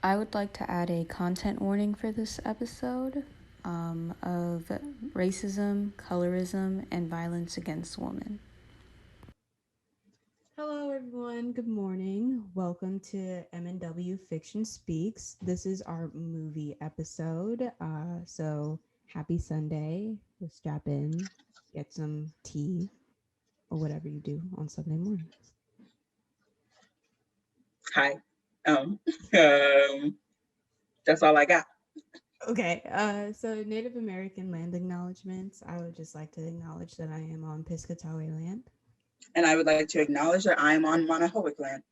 I would like to add a content warning for this episode of racism, colorism, and violence against women. Hello, everyone. Good morning. Welcome to M&W Fiction Speaks. This is our movie episode. So happy Sunday. Let's strap in, get some tea, or whatever you do on Sunday mornings. Hi. Um, um, that's all I got. Okay, so Native American land acknowledgements. I would just like to acknowledge that I am on Piscataway land. And I would like to acknowledge that I am on Monohoic land.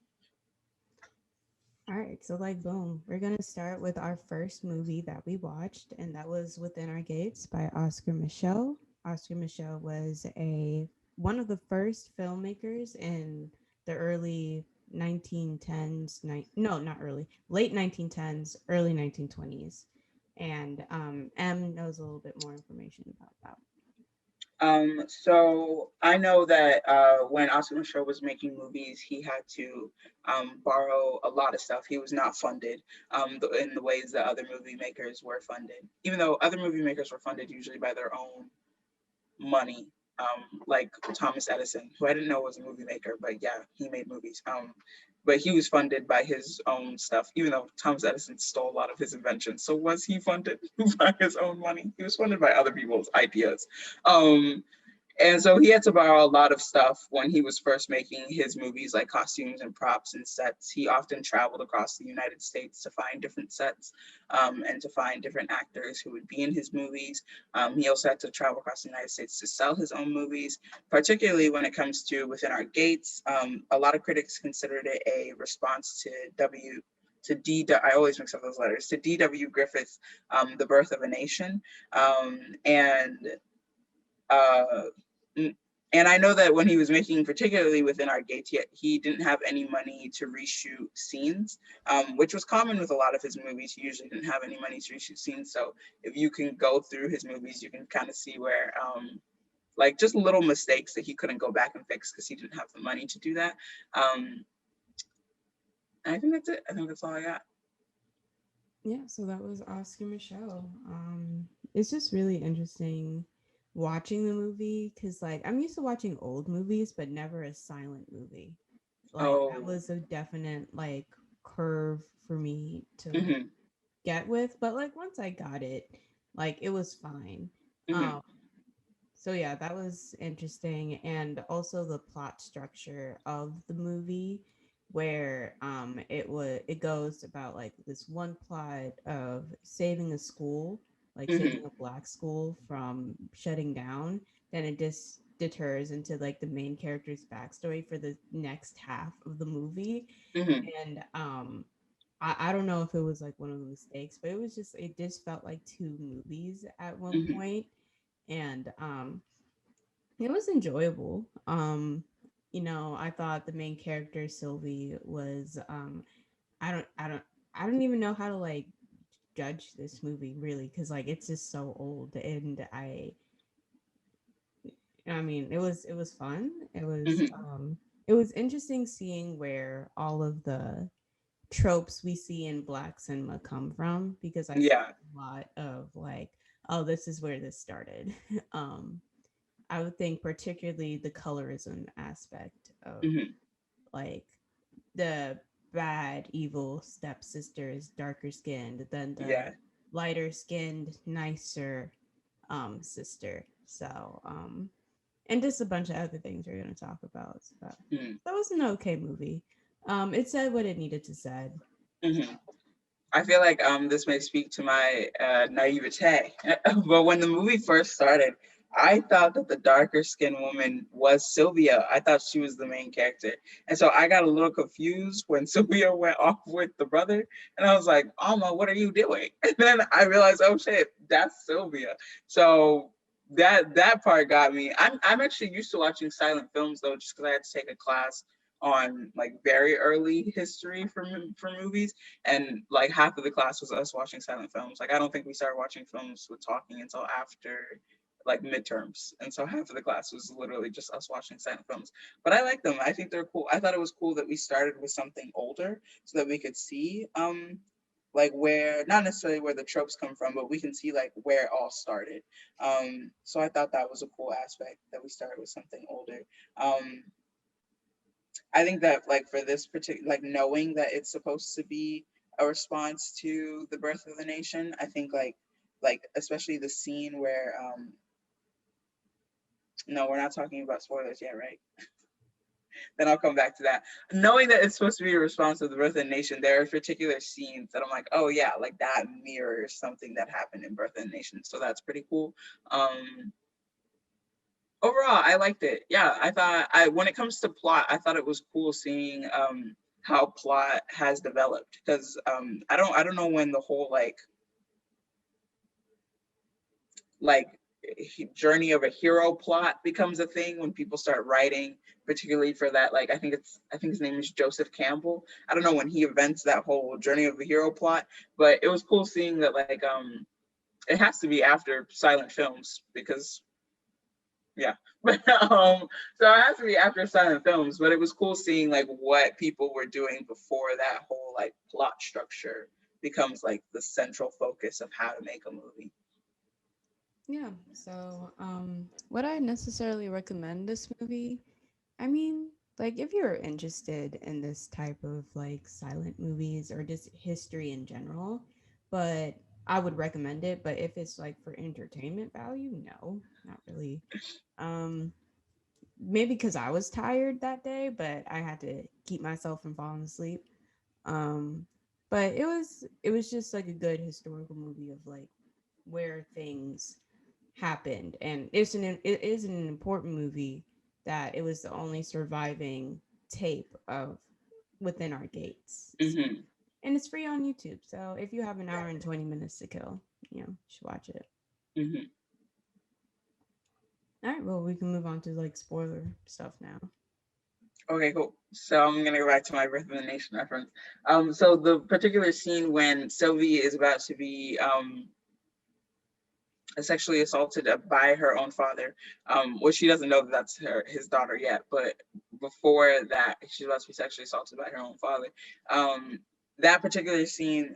All right, so like boom, we're gonna start with our first movie that we watched, and that was Within Our Gates by Oscar Micheaux. Oscar Micheaux was a one of the first filmmakers in the early 1910s, no, not early, late 1910s, early 1920s, and M knows a little bit more information about that. So I know that when Oscar Micheaux was making movies, he had to borrow a lot of stuff. He was not funded in the ways that other movie makers were funded, even though other movie makers were funded usually by their own money, like Thomas Edison, who I didn't know was a movie maker, but yeah, he made movies. But he was funded by his own stuff, even though Thomas Edison stole a lot of his inventions. So was he funded by his own money? He was funded by other people's ideas. Um, and so he had to borrow a lot of stuff when he was first making his movies, like costumes and props and sets. He often traveled across the United States to find different sets and to find different actors who would be in his movies. He also had to travel across the United States to sell his own movies, particularly when it comes to Within Our Gates. A lot of critics considered it a response to I always mix up those letters, to D.W. Griffith's The Birth of a Nation. And uh, and I know that when he was making, particularly Within Our Gates, he didn't have any money to reshoot scenes, which was common with a lot of his movies. He usually didn't have any money to reshoot scenes. So if you can go through his movies, you can kind of see where, like, just little mistakes that he couldn't go back and fix because he didn't have the money to do that. And I think that's it. I think that's all I got. Yeah, so that was Oscar Micheaux. It's just really interesting watching the movie because, like, I'm used to watching old movies, but never a silent movie. Like, that Oh, was a definite like curve for me to mm-hmm, get with. But like, once I got it, like, it was fine. mm-hmm, Um, so yeah, that was interesting, and also the plot structure of the movie, where it goes about like this one plot of saving a school, like mm-hmm, saving a black school from shutting down. Then it just deters into like the main character's backstory for the next half of the movie, mm-hmm, and I don't know if it was like one of the mistakes, but it just felt like two movies at one mm-hmm. point, and it was enjoyable. I thought the main character Sylvie was I don't I don't I don't even know how to like judge this movie really because like it's just so old, and I mean it was fun. Mm-hmm. It was interesting seeing where all of the tropes we see in black cinema come from, because I saw Yeah. a lot of like, oh, this is where this started. um I would think particularly the colorism aspect of Mm-hmm. like the bad evil stepsister is darker skinned than the Yeah. lighter skinned nicer sister. So and just a bunch of other things we're gonna talk about. So Mm-hmm. that was an okay movie. It said what it needed to said. Mm-hmm. I feel like this may speak to my naivete, but when the movie first started, I thought that the darker skinned woman was Sylvia. I thought she was the main character, and so I got a little confused when Sylvia went off with the brother, and I was like, "Alma, what are you doing?" And then I realized, "Oh shit, that's Sylvia." So that part got me. I'm actually used to watching silent films though, just because I had to take a class on like very early history for movies, and like half of the class was us watching silent films. Like I don't think we started watching films with talking until after like midterms, and so half of the class was literally just us watching silent films. But I like them. I think they're cool. I thought it was cool that we started with something older so that we could see like where, not necessarily where the tropes come from, but we can see like where it all started. So I thought that was a cool aspect that we started with something older. Um, I think that like for this particular, like knowing that it's supposed to be a response to the birth of the nation, I think like especially the scene where no, we're not talking about spoilers yet, right? Then I'll come back to that. Knowing that it's supposed to be a response to the birth of the nation, there are particular scenes that I'm like, oh yeah, like that mirrors something that happened in Birth of the Nation. So that's pretty cool. Um, Overall, I liked it. Yeah, I thought I when it comes to plot, I thought it was cool seeing how plot has developed because I don't know when the whole like journey of a hero plot becomes a thing when people start writing, particularly for that, like I think his name is Joseph Campbell. I don't know when he invents that whole journey of a hero plot, but it was cool seeing that it has to be after silent films because yeah. But so it has to be after silent films, but it was cool seeing like what people were doing before that whole like plot structure becomes like the central focus of how to make a movie. Yeah. So, would I necessarily recommend this movie? I mean, like, if you're interested in this type of like silent movies or just history in general, but I would recommend it. But if it's like for entertainment value, no, not really. Um, Maybe because I was tired that day, but I had to keep myself from falling asleep. Um, but it was just like a good historical movie of like where things happened, and it is an important movie that it was the only surviving tape of Within Our Gates. So, Mm-hmm. and it's free on YouTube. So if you have an hour and 20 minutes to kill, you should watch it. Mm-hmm. All right, well, we can move on to like spoiler stuff now. Okay, cool. So I'm gonna go back to my Birth of the Nation reference. So the particular scene when Sylvie is about to be sexually assaulted by her own father, which she doesn't know that that's his daughter yet, but before that, she's about to be sexually assaulted by her own father. Um, that particular scene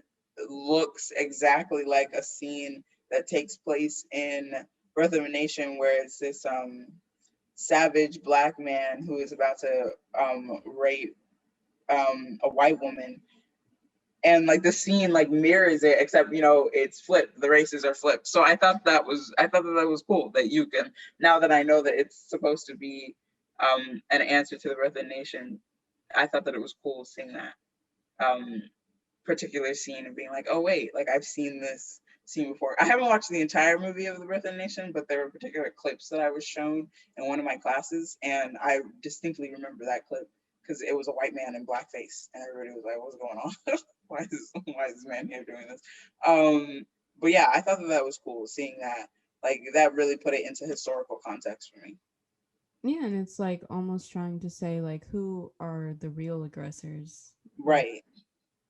looks exactly like a scene that takes place in Birth of a Nation, where it's this savage black man who is about to rape a white woman, and like the scene like mirrors it, except it's flipped, the races are flipped. So I thought that was cool that you can, now that I know that it's supposed to be an answer to the Birth of the Nation, I thought that it was cool seeing that um particular scene and being like, oh wait, like I've seen this scene before. I haven't watched the entire movie of the Birth of the Nation, but there were particular clips that I was shown in one of my classes, and I distinctly remember that clip because it was a white man in blackface, and everybody was like, "What's going on? Why is this man here doing this?" But yeah, I thought that that was cool seeing that. Like that really put it into historical context for me. Yeah, and it's like almost trying to say like who are the real aggressors, like Right.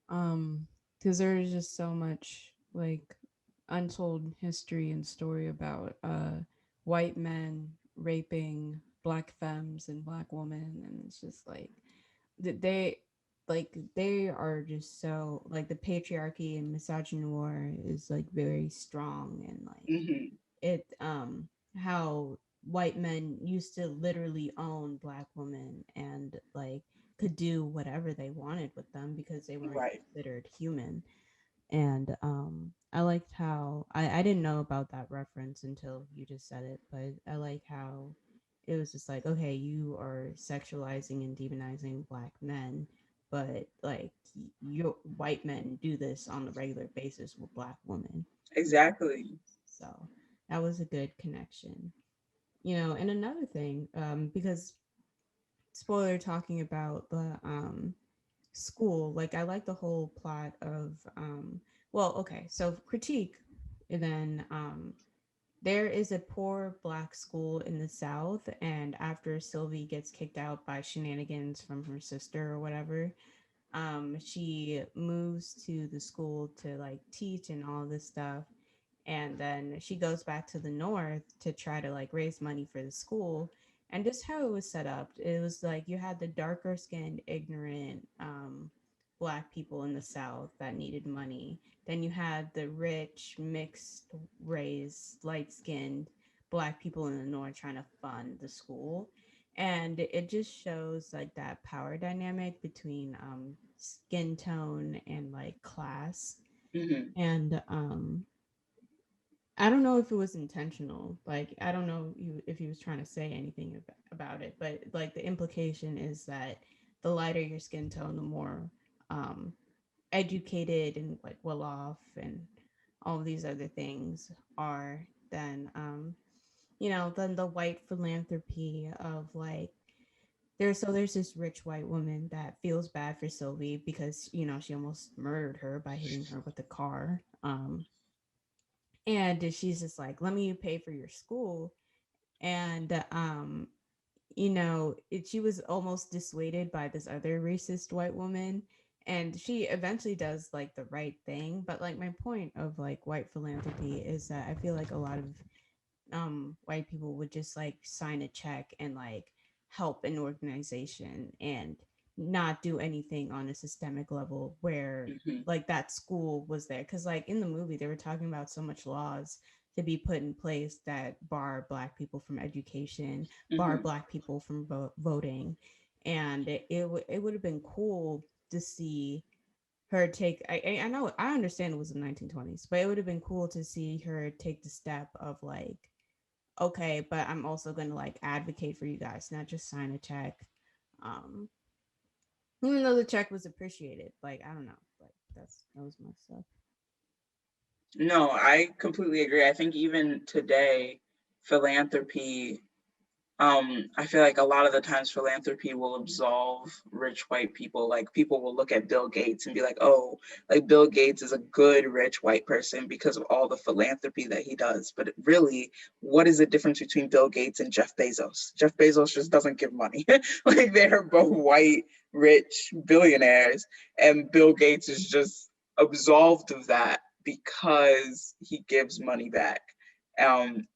um because there's just so much like untold history and story about white men raping black femmes and black women, and it's just like they they are just so like the patriarchy and misogynoir is like very strong, and like Hmm. it how white men used to literally own black women and like could do whatever they wanted with them because they weren't Right. considered human. And I liked how I didn't know about that reference until you just said it, but I like how it was just like, okay, you are sexualizing and demonizing black men, but like you white men do this on a regular basis with black women. Exactly. So that was a good connection. And another thing, because spoiler talking about the school, like I like the whole plot of well, okay, so critique, and then there is a poor black school in the South, and after Sylvie gets kicked out by shenanigans from her sister or whatever, she moves to the school to like teach and all this stuff, and then she goes back to the north to try to like raise money for the school. And just how it was set up, it was like you had the darker skinned ignorant Black people in the South that needed money. Then you had the rich, mixed race, light skinned Black people in the North trying to fund the school. And it just shows like that power dynamic between skin tone and like class. Hmm. And I don't know if it was intentional. Like, I don't know if he was trying to say anything about it, but like the implication is that the lighter your skin tone, the more um, educated and like well off and all of these other things are than than the white philanthropy of like there's this rich white woman that feels bad for Sylvie because she almost murdered her by hitting her with a car. And she's just like, let me pay for your school. And she was almost dissuaded by this other racist white woman, and she eventually does like the right thing. But like my point of like white philanthropy is that I feel like a lot of white people would just like sign a check and like help an organization and not do anything on a systemic level where Hmm. like that school was there, because like in the movie they were talking about so much laws to be put in place that bar Black people from education, bar Hmm. Black people from voting. And it would have been cool to see her take. I know, I understand it was the 1920s, but it would have been cool to see her take the step of like, okay, but I'm also going to like advocate for you guys, not just sign a check. Um, Even though the check was appreciated, like I don't know, like that was my stuff. No, I completely agree. I think even today, philanthropy, I feel like a lot of the times philanthropy will absolve rich white people. Like people will look at Bill Gates and be like, oh, like Bill Gates is a good rich white person because of all the philanthropy that he does. But really, what is the difference between Bill Gates and Jeff Bezos? Jeff Bezos just doesn't give money. Like they're both white, rich billionaires, and Bill Gates is just absolved of that because he gives money back. Um,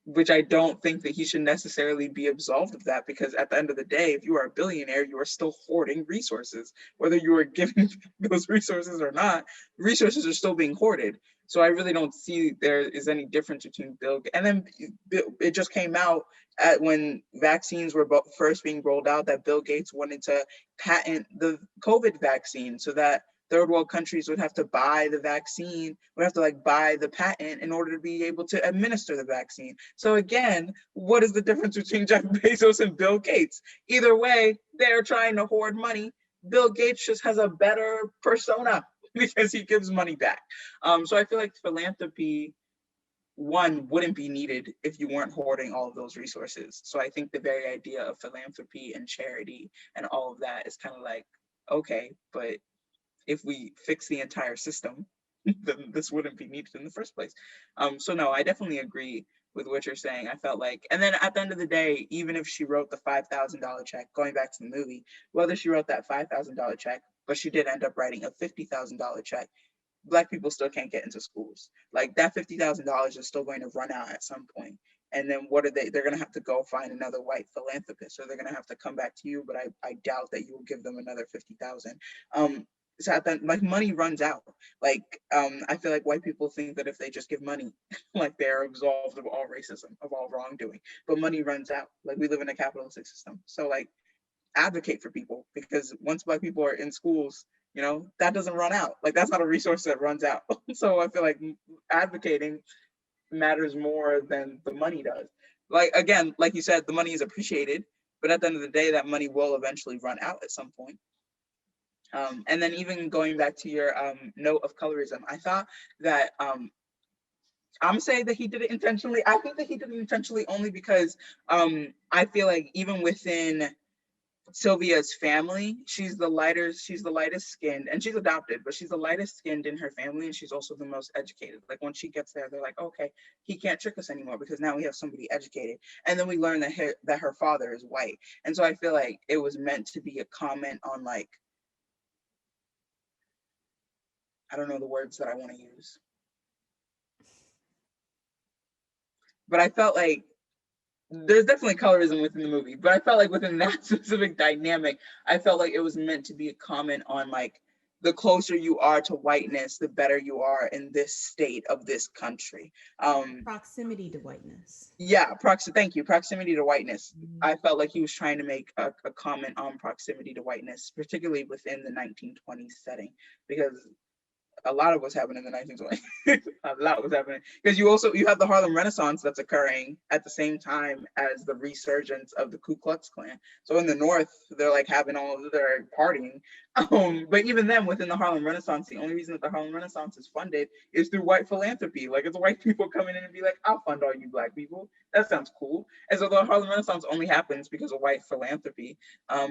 which I don't think that he should necessarily be absolved of that, because at the end of the day, if you are a billionaire, you are still hoarding resources. Whether you are giving those resources or not, resources are still being hoarded. So I really don't see there is any difference between Bill. And then it just came out at when vaccines were first being rolled out that Bill Gates wanted to patent the COVID vaccine so that third world countries would have to buy the vaccine, would have to like buy the patent in order to be able to administer the vaccine. So again, what is the difference between Jeff Bezos and Bill Gates? Either way, they're trying to hoard money. Bill Gates just has a better persona because he gives money back. So I feel like philanthropy, one, wouldn't be needed if you weren't hoarding all of those resources. So I think the very idea of philanthropy and charity and all of that is kind of like, okay, but if we fix the entire system, then this wouldn't be needed in the first place. So no, I definitely agree with what you're saying. I felt like, and then at the end of the day, even if she wrote the $5,000 check, going back to the movie, whether she wrote that $5,000 check, but she did end up writing a $50,000 check, Black people still can't get into schools. Like that $50,000 is still going to run out at some point. And then what are they? They're gonna have to go find another white philanthropist, or they're gonna have to come back to you. But I doubt that you will give them another 50,000. So that like money runs out. Like I feel like white people think that if they just give money, like they're absolved of all racism, of all wrongdoing. But money runs out. Like we live in a capitalistic system, so like advocate for people, because once Black people are in schools, that doesn't run out. Like that's not a resource that runs out. So I feel like advocating matters more than the money does. Like again, like you said, the money is appreciated, but at the end of the day, that money will eventually run out at some point. And then even going back to your note of colorism, I thought that I'm saying that he did it intentionally. I think that he did it intentionally only because I feel like even within Sylvia's family, she's the lightest skinned, and she's adopted, but she's the lightest skinned in her family, and she's also the most educated. Like when she gets there, they're like, okay, he can't trick us anymore because now we have somebody educated. And then we learn that her father is white. And so I feel like it was meant to be a comment on like, I don't know the words that I want to use, but I felt like there's definitely colorism within the movie, but I felt like within that specific dynamic, I felt like it was meant to be a comment on like the closer you are to whiteness, the better you are in this state of this country. Proximity to whiteness. Yeah, thank you, proximity to whiteness. Mhm. I felt like he was trying to make a comment on proximity to whiteness, particularly within the 1920s setting, because a lot of what's happening in the 1920s. A lot was happening because you have the Harlem Renaissance that's occurring at the same time as the resurgence of the Ku Klux Klan. So in the North, they're like having all of their partying. But even then, within the Harlem Renaissance, the only reason that the Harlem Renaissance is funded is through white philanthropy. Like it's white people coming in and be like, "I'll fund all you black people." That sounds cool. And so the Harlem Renaissance only happens because of white philanthropy,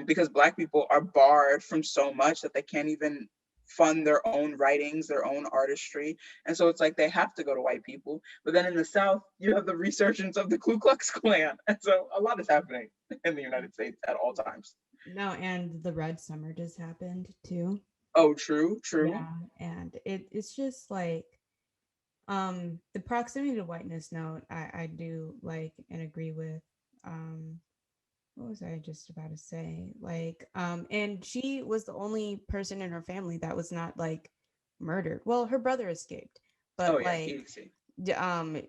because black people are barred from so much that they can't even fund their own writings, their own artistry. And so it's like they have to go to white people. But then in the South, you have the resurgence of the Ku Klux Klan. And so a lot is happening in the United States at all times. No, and the Red Summer just happened too. Oh, true, true. Yeah, and it's just like the proximity to whiteness note I do like and agree with. Um what was I just about to say? Like, and she was the only person in her family that was not like murdered. Well, her brother escaped, Oh but yeah, he see.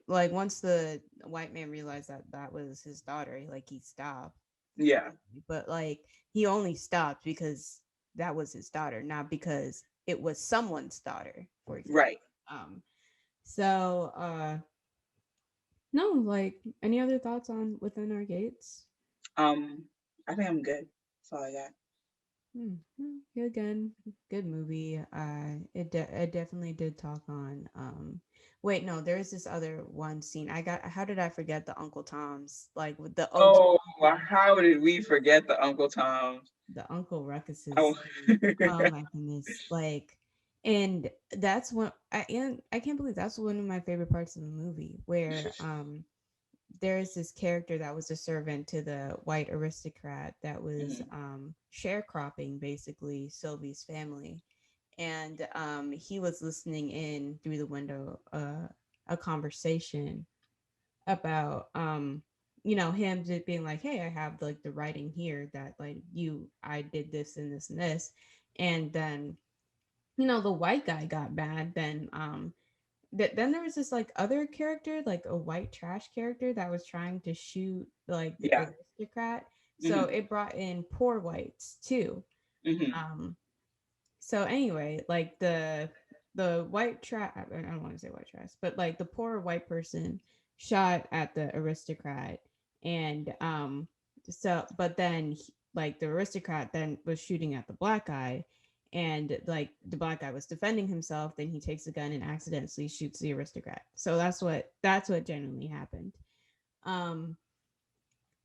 like once the white man realized that that was his daughter, like he stopped. Yeah, But like he only stopped because that was his daughter, not because it was someone's daughter, for example. right. Um, so no, like any other thoughts on Within Our Gates? Um, I think I'm good. That's all I got. Again, good movie. It definitely did talk on. Wait, no, there's this other one scene. I got. How did I forget the Uncle Tom's? Like with the OG, Oh, how did we forget the Uncle Tom's? the Uncle Ruckus's Oh, scene. Oh my goodness! Like, and that's one. I can't believe that's one of my favorite parts of the movie where there's this character that was a servant to the white aristocrat that was mhm, sharecropping basically Sylvie's family, and he was listening in through the window a conversation about him just being like, hey, I have like the writing here that like I did this and this and this, and then the white guy got bad. Then there was this like other character, like a white trash character that was trying to shoot like the yeah. aristocrat. So Hmm. it brought in poor whites too. Hmm. Um, so anyway, like the white trash, I don't want to say white trash, but like the poor white person shot at the aristocrat, and but then like the aristocrat then was shooting at the black guy, and like the black guy was defending himself, then he takes a gun and accidentally shoots the aristocrat. So that's what genuinely happened. um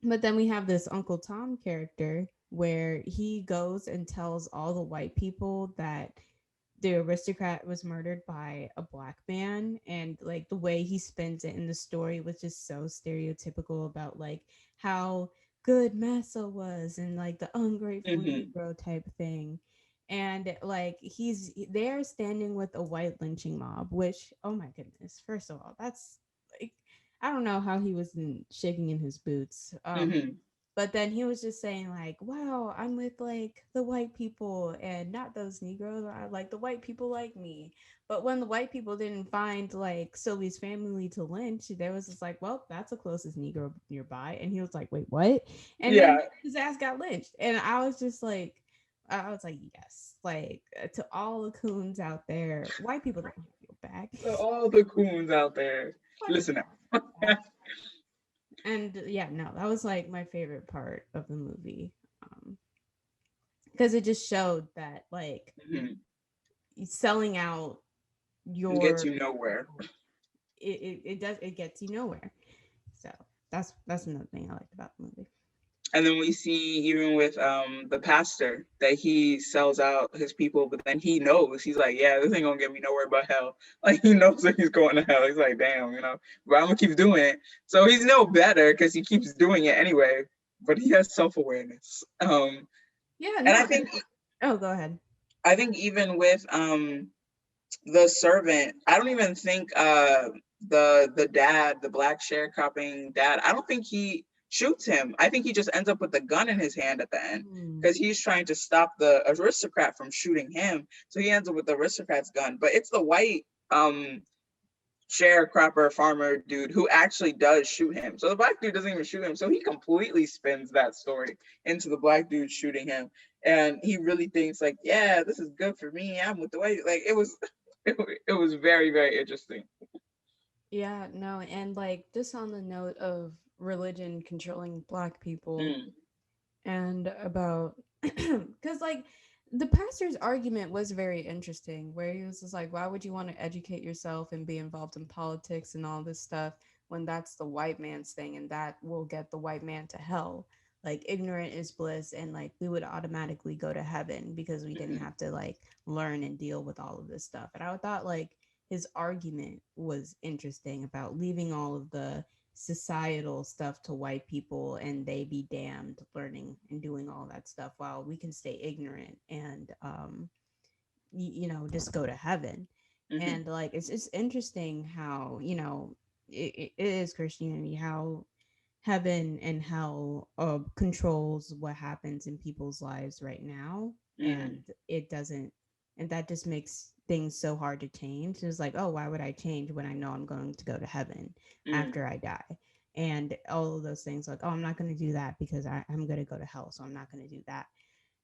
but then we have this Uncle Tom character where he goes and tells all the white people that the aristocrat was murdered by a black man, and like the way he spins it in the story was just so stereotypical about like how good Massa was and like the ungrateful Hmm. Negro type thing. And like he's there standing with a white lynching mob, which, oh my goodness, first of all, that's like, I don't know how he wasn't shaking in his boots. Hmm. But then he was just saying like, wow, I'm with like the white people and not those Negroes. I like the white people like me. But when the white people didn't find like Sylvie's family to lynch, there was just like, well, that's the closest Negro nearby. And he was like, wait, what? And then Yeah. his ass got lynched. And I was just like, I was like, yes, like to all the coons out there, white people don't have your back. So all the coons out there, White listen people out. don't have your back. And yeah, no, that was like my favorite part of the movie. Because it just showed that like Hmm. selling out Gets your you nowhere. people, it gets you nowhere. So that's another thing I liked about the movie. And then we see even with the pastor that he sells out his people, but then he knows he's like, yeah, this ain't gonna get me nowhere but hell. Like he knows that he's going to hell. He's like, damn, but I'm gonna keep doing it. So he's no better because he keeps doing it anyway. But he has self awareness. Yeah, And no. Oh, go ahead. I think even with the servant, I don't even think the dad, the black sharecropping dad, I don't think he shoots him. I think he just ends up with the gun in his hand at the end Mm. because he's trying to stop the aristocrat from shooting him. So he ends up with the aristocrat's gun, but it's the white sharecropper farmer dude who actually does shoot him. So the black dude doesn't even shoot him. So he completely spins that story into the black dude shooting him. And he really thinks like, yeah, this is good for me. I'm with the white. Like it was, it was very, very interesting. Yeah, no, and like just on the note of religion controlling black people Mm, and about because like the pastor's argument was very interesting where he was just like, why would you want to educate yourself and be involved in politics and all this stuff when that's the white man's thing and that will get the white man to hell? Like ignorant is bliss, and like we would automatically go to heaven because we didn't mm-hmm, have to like learn and deal with all of this stuff. And I thought like his argument was interesting about leaving all of the societal stuff to white people and they be damned learning and doing all that stuff while we can stay ignorant and just go to heaven. mm-hmm, And like it's interesting how it is Christianity, how heaven and hell controls what happens in people's lives right now, mm-hmm, and it doesn't, and that just makes things so hard to change. It's like, oh, why would I change when I know I'm going to go to heaven mm-hmm, after I die? And all of those things, like, oh, I'm not going to do that because I'm going to go to hell, so I'm not going to do that.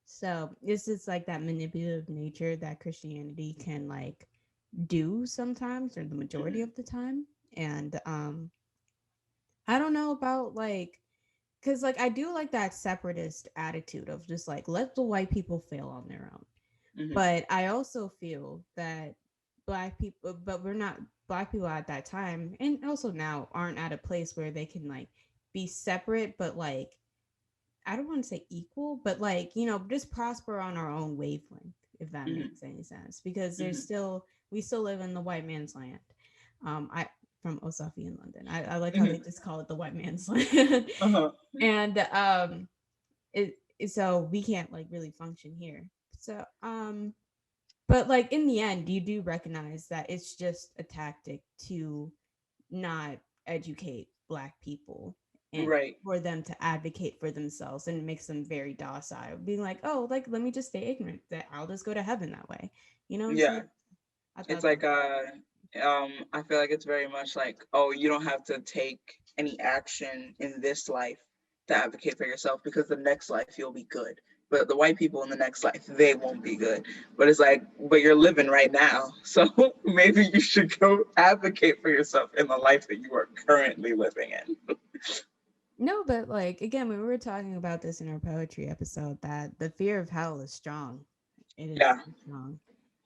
So it's just like that manipulative nature that Christianity can like do sometimes, or the majority mm-hmm. of the time. And I don't know about like, because like I do like that separatist attitude of just like let the white people fail on their own. Mm-hmm. But I also feel that black people, but we're not, black people at that time and also now aren't at a place where they can like be separate, but like I don't want to say equal, but like, just prosper on our own wavelength, if that Mm-hmm. makes any sense. Because there's Mm-hmm. still, we still live in the white man's land. I from Osuafia in London. I like how they Mm-hmm. just call it the white man's land. Uh-huh. And so we can't like really function here. So but like in the end, you do recognize that it's just a tactic to not educate black people and Right. for them to advocate for themselves, and it makes them very docile, being like, oh, like let me just stay ignorant, that I'll just go to heaven that way. Yeah. So I It's thought that like I feel like it's very much like, oh, you don't have to take any action in this life to advocate for yourself because the next life you'll be good. But the white people in the next life, they won't be good. But it's like, but you're living right now. So maybe you should go advocate for yourself in the life that you are currently living in. no, but like again, when we were talking about this in our poetry episode, that the fear of hell is strong. It is Yeah. strong.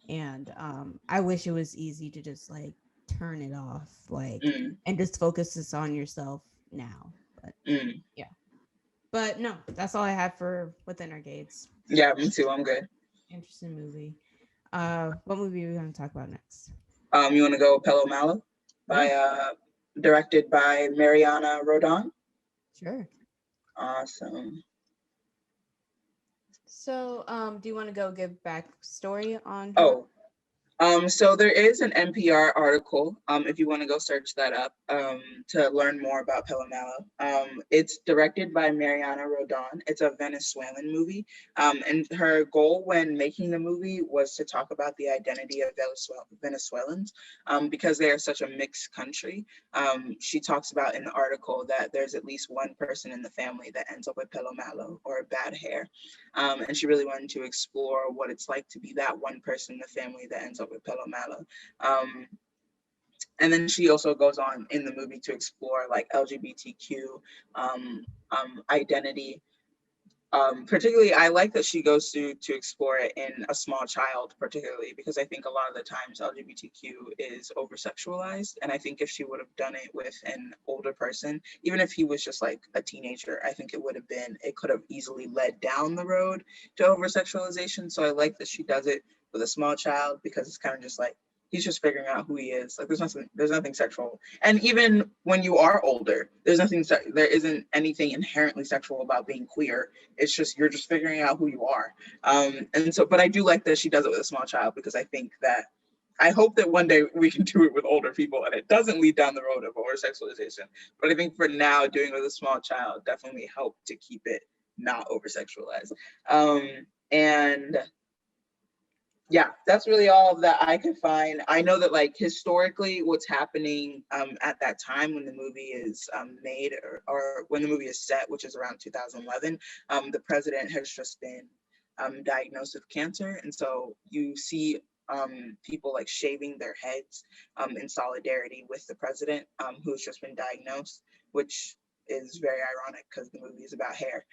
And I wish it was easy to just like turn it off, like, Mm, and just focus this on yourself now. But mm. yeah. But no, that's all I have for Within Our Gates. Yeah, me too. I'm good. Interesting movie. What movie are we going to talk about next? You want to go Pelo Malo Yeah, by directed by Mariana Rodon? sure. Awesome. So, do you want to go give backstory on who? Oh, so there is an NPR article, if you want to go search that up, to learn more about Pelo Malo. It's directed by Mariana Rodon. It's a Venezuelan movie. And her goal when making the movie was to talk about the identity of Venezuelans, because they are such a mixed country. She talks about in the article that there's at least one person in the family that ends up with Pelo Malo or bad hair. And she really wanted to explore what it's like to be that one person in the family that ends up with Pelo Malo. Um, and then she also goes on in the movie to explore like LGBTQ identity. Particularly, I like that she goes to explore it in a small child, particularly because I think a lot of the times LGBTQ is over sexualized, and I think if she would have done it with an older person, even if he was just like a teenager, I think it could have easily led down the road to over sexualization. So I like that she does it with a small child because it's kind of just like he's just figuring out who he is. Like there's nothing sexual, and even when you are older, there isn't anything inherently sexual about being queer. It's just you're just figuring out who you are. And so, but I do like that she does it with a small child because I think that I hope that one day we can do it with older people and it doesn't lead down the road of over sexualization. But I think for now, doing it with a small child definitely helped to keep it not over sexualized. And yeah, that's really all that I could find. I know that like historically, what's happening at that time when the movie is made, or when the movie is set, which is around 2011, the president has just been diagnosed with cancer, and so you see people like shaving their heads in solidarity with the president who's just been diagnosed, which is very ironic because the movie is about hair.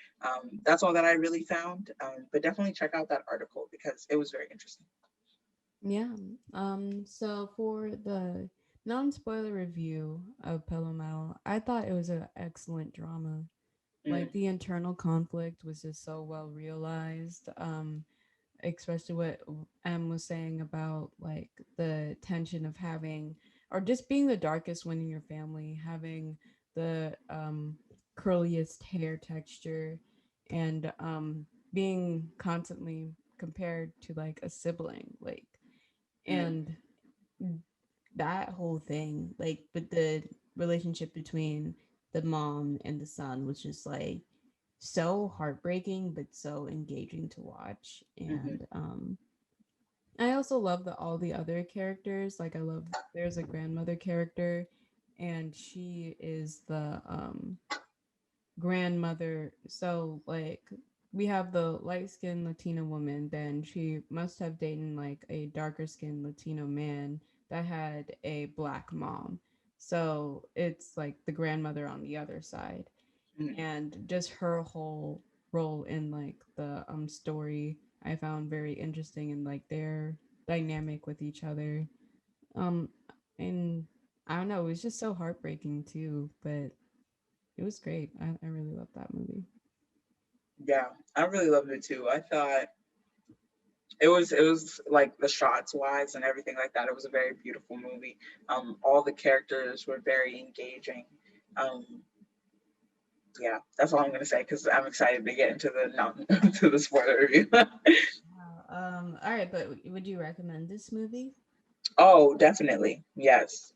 That's all that I really found. But definitely check out that article because it was very interesting. Yeah. So for the non-spoiler review of Pelo Malo, I thought it was an excellent drama. Like Mm, the internal conflict was just so well realized. Especially what Em was saying about like the tension of having or just being the darkest one in your family, having the curliest hair texture and being constantly compared to like a sibling, like mm, and that whole thing, like but the relationship between the mom and the son was just like so heartbreaking but so engaging to watch. mhm, And I also love the all the other characters. Like I love there's a grandmother character and she is the grandmother. So like we have the light skinned Latina woman, then she must have dated like a darker skinned Latino man that had a black mom. So it's like the grandmother on the other side. mm. And just her whole role in like the story I found very interesting, and like their dynamic with each other. Um and I don't know, it was just so heartbreaking too, but it was great. I really loved that movie. Yeah, I really loved it too. I thought it was like the shots wise and everything like that. It was a very beautiful movie. All the characters were very engaging. Um, yeah, that's all I'm gonna say because I'm excited to get into the non to the spoiler review. Wow. All right, but would you recommend this movie? Oh, definitely, yes.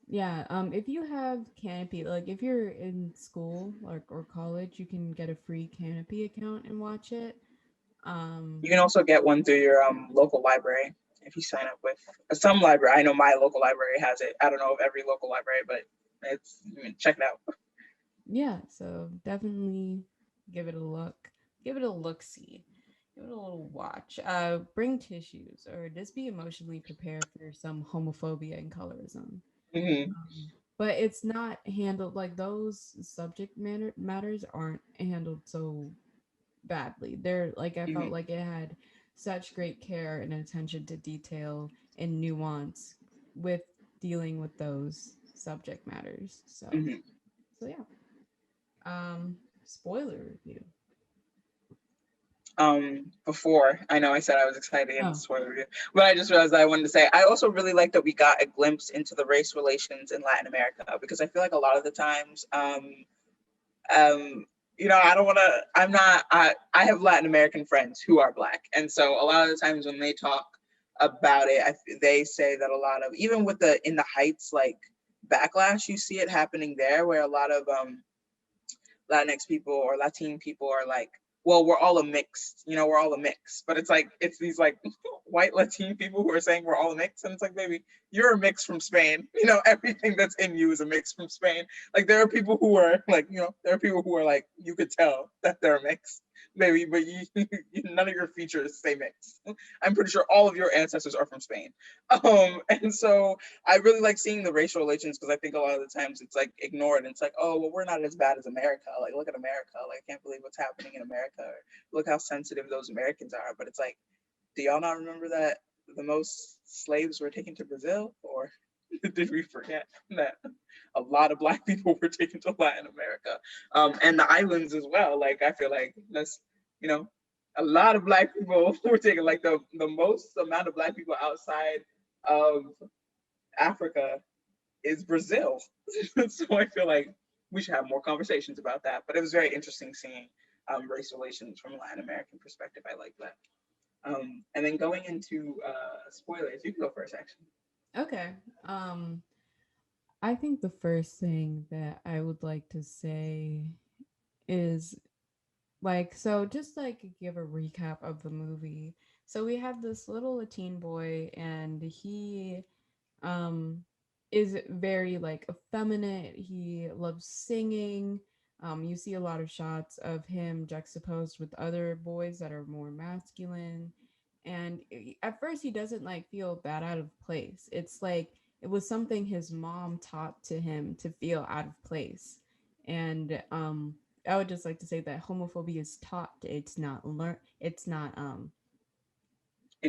Yeah, if you have Canopy, like if you're in school or college, you can get a free Canopy account and watch it. Um, You can also get one through your local library if you sign up with some library. I know my local library has it. I don't know of every local library, but check it out. yeah, so definitely give it a look. Give it a look see. Give it a little watch. Bring tissues or just be emotionally prepared for some homophobia and colorism. Hmm. But it's not handled like those matters aren't handled so badly. They're like I felt Hmm. like it had such great care and attention to detail and nuance with dealing with those subject matters. Hmm. So yeah. Spoiler review. Before I know I said I was excited to get into Oh, spoiler review, but I just realized that I wanted to say I also really like that we got a glimpse into the race relations in Latin America because I feel like a lot of the times um I don't want to I have Latin American friends who are black, and so a lot of the times when they talk about it, they say that a lot of, even with the in the heights, like backlash, you see it happening there where a lot of Latinx people or Latin people are like, well, we're all a mix, we're all a mix. But it's like, it's these like white Latin people who are saying we're all a mix. And it's like, baby, you're a mix from Spain. Everything that's in you is a mix from Spain. Like, there are people who are like, there are people who are like, you could tell that they're a mix, baby, but none of your features say mix. I'm pretty sure all of your ancestors are from Spain. And so I really like seeing the racial relations because I think a lot of the times it's like ignored and it's like, oh, well, we're not as bad as America. Like, look at America. Like, I can't believe what's happening in America. Or look how sensitive those Americans are. But it's like, do y'all not remember that the most slaves were taken to Brazil? Or did we forget that a lot of black people were taken to Latin America, and the islands as well? Like, I feel like you know, a lot of black people were taken. Like the most amount of black people outside of Africa is Brazil. So I feel like we should have more conversations about that. But it was very interesting seeing race relations from a Latin American perspective. I like that. And then going into spoilers, you can go first, actually. Okay. Um, I think the first thing that I would like to say is like, so just like give a recap of the movie. So we have this little Latin boy, and he um is very like effeminate. He loves singing. You see a lot of shots of him juxtaposed with other boys that are more masculine, and at first he doesn't like feel that out of place. It's like it was something his mom taught to him to feel out of place. And I would just like to say that homophobia is taught. It's not learned. It's not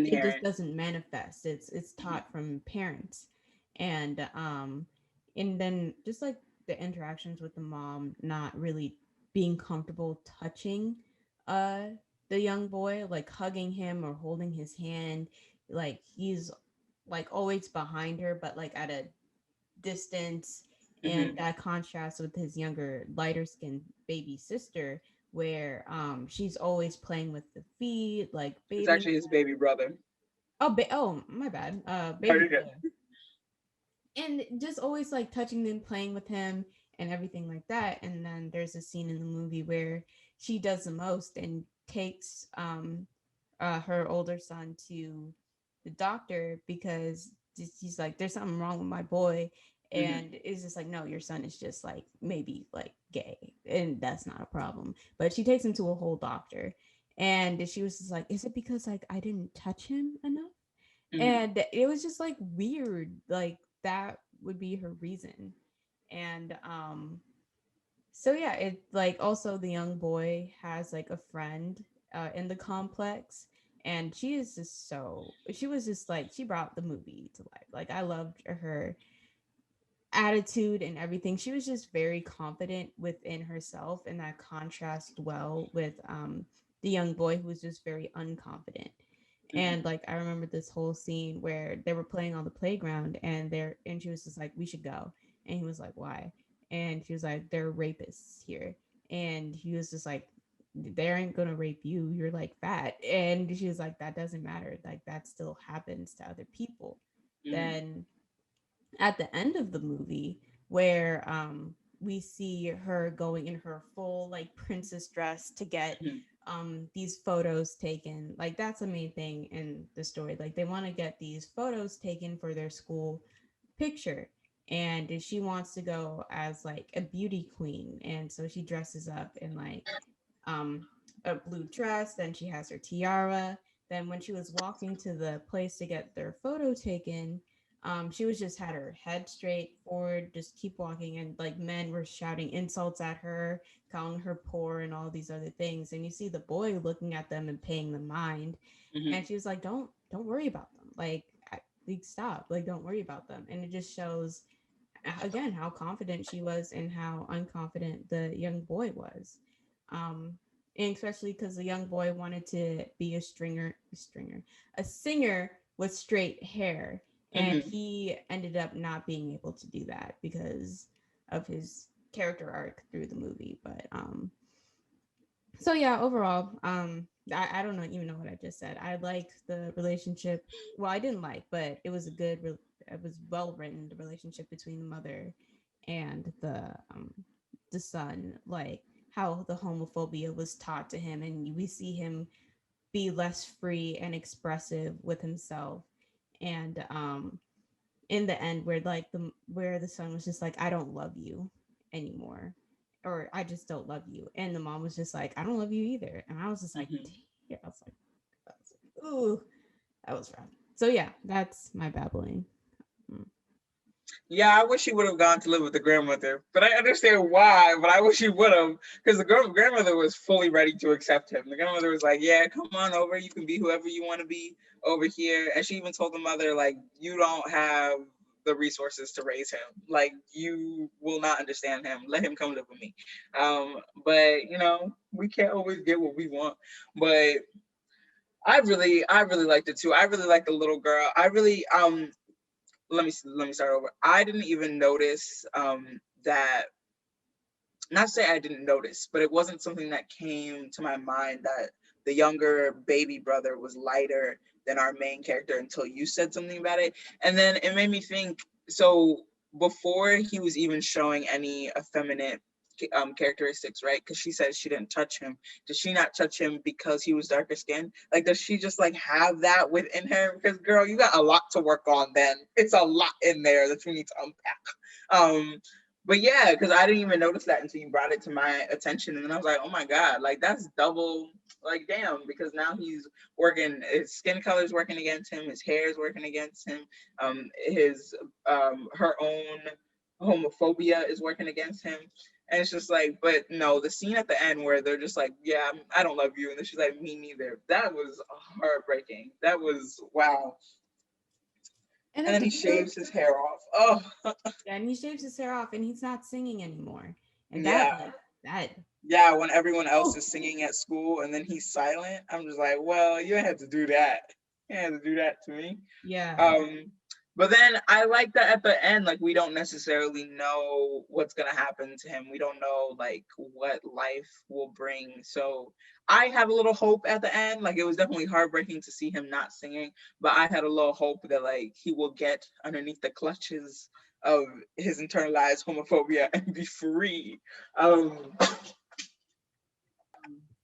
it just Inherent. doesn't manifest. It's taught from parents. And then just like the interactions with the mom not really being comfortable touching uh the young boy, like hugging him or holding his hand. Like he's like always behind her but like at a distance. And Mm-hmm. that contrasts with his younger lighter skinned baby sister, where she's always playing with the feet, like It's bathing. actually his baby brother. Oh, my bad. Oh, Baby you're good. brother. And just always like touching them, playing with him, and everything like that. And then there's a scene in the movie where she does the most and takes her older son to the doctor because she's like, "There's something wrong with my boy." Mm-hmm. And it's just like, no, your son is just like maybe like gay, and that's not a problem. But she takes him to a whole doctor, and she was just like, "Is it because like I didn't touch him enough?" Mm-hmm. And it was just like weird, like that would be her reason. And so yeah, it like also the young boy has like a friend in the complex, and she is just so, she was just like, she brought the movie to life. Like I loved her attitude and everything. She was just very confident within herself, and that contrasts well with the young boy who was just very unconfident. And Mm-hmm. like I remember this whole scene where they were playing on the playground, and she was just like, "We should go." And he was like, "Why?" And she was like, "There are rapists here." And he was just like, "They aren't gonna rape you. You're like fat." And she was like, "That doesn't matter. Like that still happens to other people." Mm-hmm. Then at the end of the movie, where we see her going in her full like princess dress to get Mm-hmm. these photos taken. Like that's the main thing in the story. Like they want to get these photos taken for their school picture, and she wants to go as like a beauty queen, and so she dresses up in like um a blue dress. Then she has her tiara. Then when she was walking to the place to get their photo taken, she was just had her head straight forward, just keep walking, and like men were shouting insults at her, calling her poor and all these other things. And you see the boy looking at them and paying them mind, Mm-hmm. and she was like, don't worry about them, like stop, like don't worry about them. And it just shows again how confident she was and how unconfident the young boy was. And especially because the young boy wanted to be a singer with straight hair, and Mm-hmm. he ended up not being able to do that because of his character arc through the movie. But so yeah, overall, I don't know even know what I just said. I liked the relationship. Well, I didn't like, but it was a it was well written, the relationship between the mother and the son, like how the homophobia was taught to him, and we see him be less free and expressive with himself. And in the end, where the son was just like, I don't love you anymore, or I just don't love you, and the mom was just like, I don't love you either. And I was just like, Mm-hmm. yeah, I was like, ooh, that was rough. So yeah, that's my babbling. Mm. Yeah, I wish he would have gone to live with the grandmother, but I understand why. But I wish he would have, because the grandmother was fully ready to accept him. The grandmother was like, "Yeah, come on over. You can be whoever you want to be over here." And she even told the mother, like, "You don't have the resources to raise him. Like, you will not understand him. Let him come live with me." But we can't always get what we want. But I really liked it too. I really liked the little girl. I really let me start over. I didn't even notice that, not to say I didn't notice, but it wasn't something that came to my mind that the younger baby brother was lighter than our main character until you said something about it. And then it made me think, so before he was even showing any effeminate characteristics, right? Because she said she didn't touch him. Does she not touch him because he was darker skinned? Like, does she just like have that within her? Because girl, you got a lot to work on. Then it's a lot in there that you need to unpack. But yeah, because I didn't even notice that until you brought it to my attention, and then I was like, oh my god, like that's double. Like damn, because now he's working. His skin color is working against him. His hair is working against him. His her own homophobia is working against him. And it's just like, but no, the scene at the end where they're just like, yeah, I don't love you. And then she's like, me neither. That was heartbreaking. That was, wow. And And at then the he end of, shaves his hair off. Oh, yeah, and he shaves his hair off and he's not singing anymore. And that, yeah. like, that, Yeah, when everyone else oh, is singing at school and then he's silent, I'm just like, well, you didn't have to do that. You didn't have to do that to me. yeah. Um, but then I like that at the end, like we don't necessarily know what's gonna happen to him. We don't know like what life will bring. So I had a little hope at the end. Like it was definitely heartbreaking to see him not singing, but I had a little hope that like he will get underneath the clutches of his internalized homophobia and be free. Um,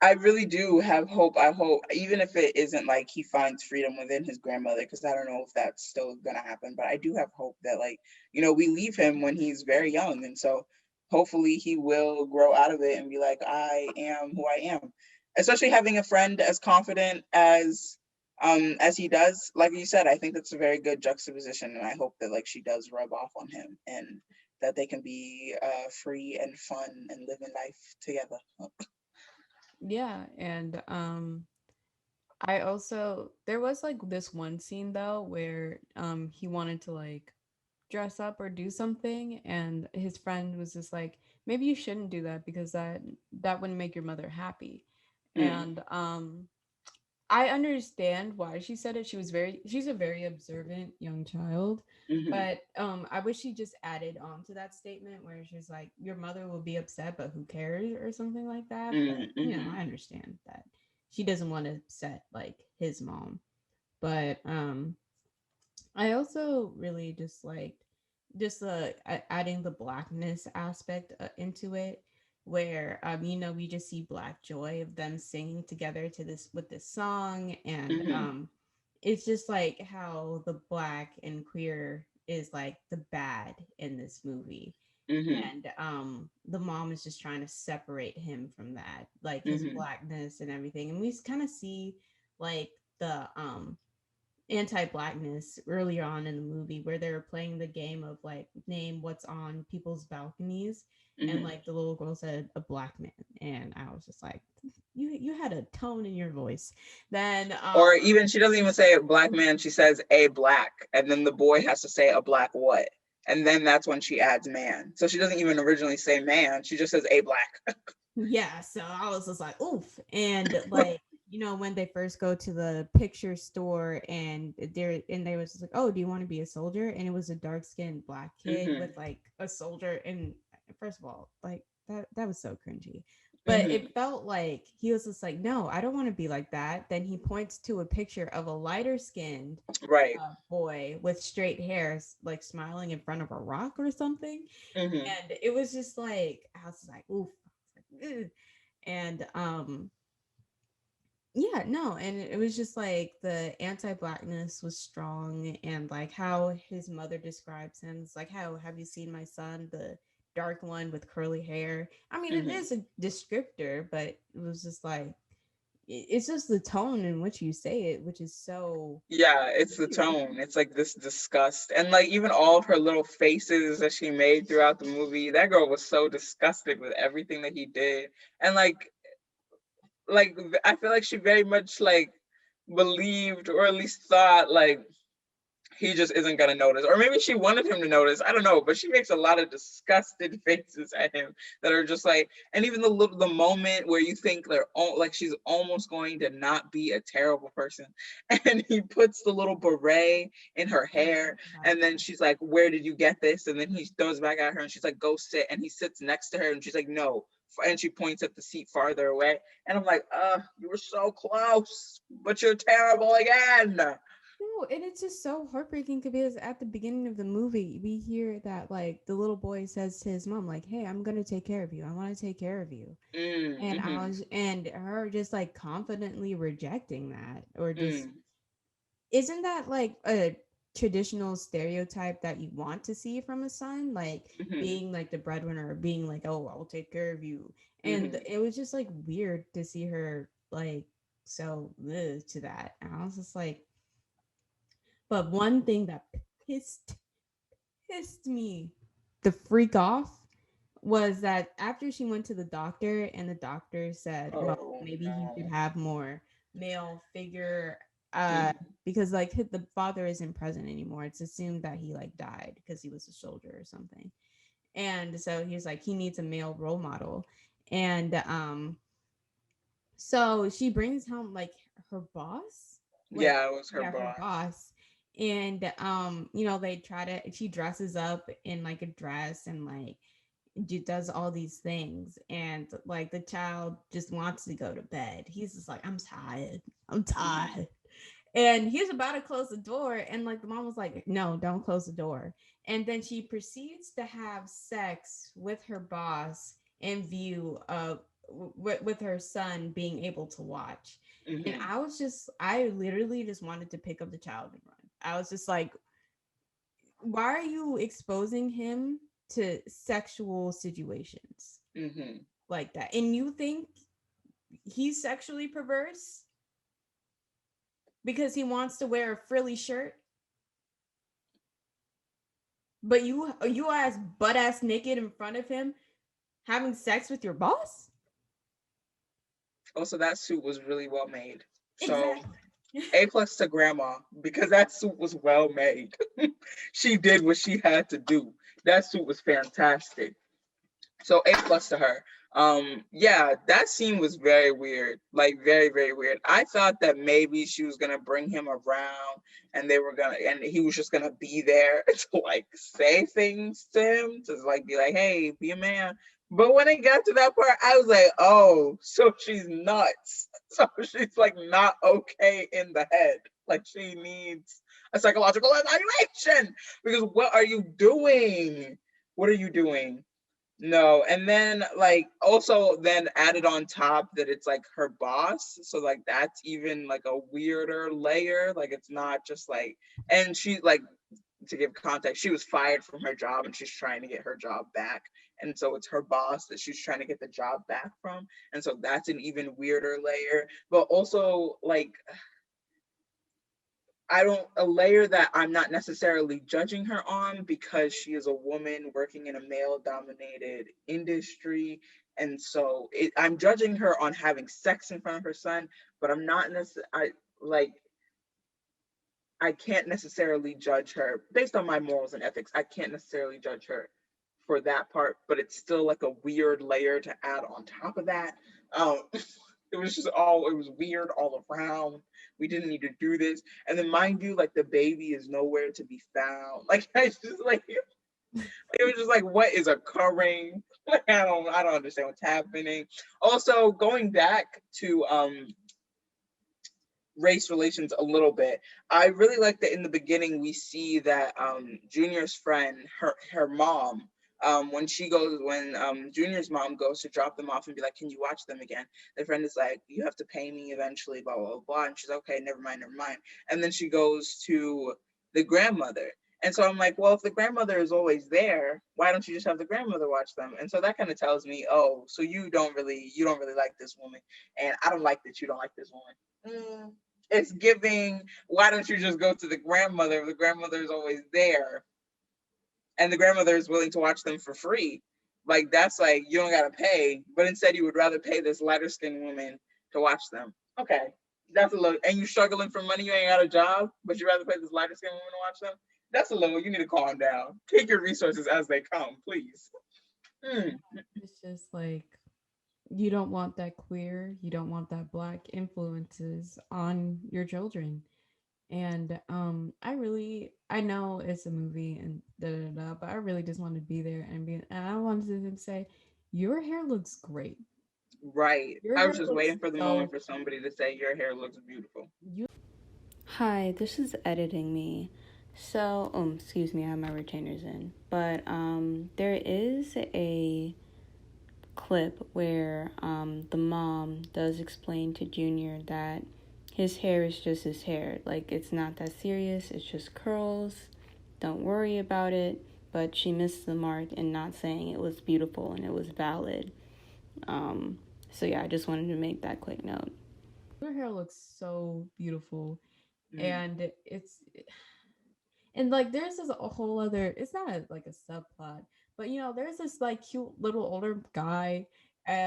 I really do have hope. I hope, even if it isn't like he finds freedom within his grandmother, because I don't know if that's still gonna happen. But I do have hope that, like, we leave him when he's very young, and so hopefully he will grow out of it and be like, I am who I am. Especially having a friend as confident as he does. Like you said, I think that's a very good juxtaposition, and I hope that like she does rub off on him and that they can be free and fun and live in life together. Yeah. And I also, there was like this one scene though where he wanted to like dress up or do something, and his friend was just like, maybe you shouldn't do that because that wouldn't make your mother happy. Mm. And I understand why she said it. She's a very observant young child. Mhm. But I wish she just added on to that statement where she's like, your mother will be upset, but who cares, or something like that. But Mm, I mhm. understand that she doesn't want to upset like his mom. But I also really just liked just adding the blackness aspect into it, where we just see black joy of them singing together to this with this song. And Mhm. it's just like how the black and queer is like the bad in this movie. Mhm. And the mom is just trying to separate him from that, like his Mhm. blackness and everything. And we kind of see like the anti-blackness earlier on in the movie, where they were playing the game of like name what's on people's balconies, and Mhm. like the little girl said a black man, and I was just like, you had a tone in your voice. Then Or even she doesn't even say a black man, she says a black, and then the boy has to say a black what? And then that's when she adds man. So she doesn't even originally say man, she just says a black. yeah, so I was just like, oof. And like, when they first go to the picture store, and they was just like, oh, do you want to be a soldier? And it was a dark-skinned black kid with Mhm. like a soldier. And first of all, like that was so cringy. But Mhm. it felt like he was just like, no, I don't want to be like that. Then he points to a picture of a lighter skinned Right. boy with straight hair, like smiling in front of a rock or something. Mhm. And it was just like, I was like, oof. Ugh. And yeah, no, and it was just like the anti-blackness was strong, and like how his mother describes him. It's like, how have you seen my son, the dark one with curly hair? I mean, it Mhm. is a descriptor, but it was just like, it's just the tone in which you say it, which is so Yeah, it's the weird. tone. It's like this disgust. And like even all of her little faces that she made throughout the movie, that girl was so disgusted with everything that he did. And like I feel like she very much like believed or at least thought like he just isn't gonna notice. Or maybe she wanted him to notice. I don't know, but she makes a lot of disgusted faces at him that are just like, and even the moment where you think they're all like she's almost going to not be a terrible person, and he puts the little beret in her Oh hair, my and then she's like, "Where did you get this?" And then he throws it back at her, and she's like, "Go sit," and he sits next to her, and she's like, "No." and she points at the seat farther away. And I'm like, you were so close, but you're terrible again. No, and it's just so heartbreaking because at the beginning of the movie, we hear that like the little boy says to his mom, like, "Hey, I'm gonna take care of you. I want to take care of you." And I Mm-hmm. was, and her just like confidently rejecting that, or just Mm, isn't that like a traditional stereotype that you want to see from a son, like mm-hmm. being like the breadwinner, or being like, "Oh, I'll take care of you." And Mm-hmm. it was just like weird to see her like so to that. And I was just like, but one thing that pissed pissed me the freak off was that after she went to the doctor and the doctor said, well, Oh maybe he should no. have more male figure, uh Mm-hmm. because like the father isn't present anymore. It's assumed that he like died because he was a soldier or something. And so he was like, he needs a male role model. And so she brings home like her boss, like, Yeah, it was her yeah, her boss. boss. And they try to, she dresses up in like a dress and like does all these things, and like the child just wants to go to bed. He's just like, I'm tired. I'm Mm-hmm. tired. And he's about to close the door, and like the mom was like, no, don't close the door. And then she proceeds to have sex with her boss in view of with her son being able to watch. And Mm-hmm. I literally just wanted to pick up the child and run. I was just like, why are you exposing him to sexual situations Mm-hmm. like that? And you think he's sexually perverse because he wants to wear a frilly shirt, but you ass butt ass naked in front of him having sex with your boss? Also, that suit was really well made. So Exactly. A plus to grandma because that suit was well made. She did what she had to do. That suit was fantastic. So A plus to her. Yeah, that scene was very weird. Like very, very weird. I thought that maybe she was gonna bring him around and they were gonna and he was just gonna be there to like say things to him, to like be like, hey, be a man. But when it got to that part, I was like, oh, so she's nuts. So she's like not okay in the head. Like she needs a psychological evaluation. Because what are you doing? What are you doing? No, and then like also then added on top that it's like her boss, so like that's even like a weirder layer. Like it's not just like, and she like, to give context, she was fired from her job and she's trying to get her job back, and so it's her boss that she's trying to get the job back from, and so that's an even weirder layer. But also like I don't, a layer that I'm not necessarily judging her on because she is a woman working in a male dominated industry. And so I'm judging her on having sex in front of her son, but I'm not necessarily, like, I can't necessarily judge her based on my morals and ethics. I can't necessarily judge her for that part, but it's still like a weird layer to add on top of that. It was just all, it was weird all around. We didn't need to do this. And then mind you, like the baby is nowhere to be found. Like I just like it was just like what is occurring? Like I don't understand what's happening. Also, going back to race relations a little bit. I really like that in the beginning we see that Junior's friend, her mom, when Junior's mom goes to drop them off and be like, "Can you watch them again?" The friend is like, "You have to pay me eventually, blah blah blah," and she's okay, never mind, never mind. And then she goes to the grandmother. And so I'm like, well, if the grandmother is always there, why don't you just have the grandmother watch them? And so that kind of tells me, oh, so you don't really like this woman, and I don't like that you don't like this woman. It's giving, why don't you just go to the grandmother if the grandmother is always there and the grandmother is willing to watch them for free? Like that's like you don't gotta pay, but instead you would rather pay this lighter skinned woman to watch them. Okay. That's a little, and you struggling for money, you ain't got a job, but you rather pay this lighter skinned woman to watch them. That's a little, you need to calm down. Take your resources as they come, please. Mm, It's just like, you don't want that queer, you don't want that black influences on your children. And I know it's a movie and da da da, but I really just wanted to be there and I wanted to say, your hair looks great. Right. Your I hair was just looks waiting for the moment so for somebody to say your hair looks beautiful. you. Hi, this is editing me. So, excuse me, I have my retainers in. But there is a clip where the mom does explain to Junior that his hair is just his hair. Like, it's not that serious, it's just curls. Don't worry about it. But she missed the mark in not saying it was beautiful and it was valid. Um, so, yeah, I just wanted to make that quick note. Your hair looks so beautiful, Mm. and and like there's this a whole other. It's not like a subplot, but there's this like cute little older guy,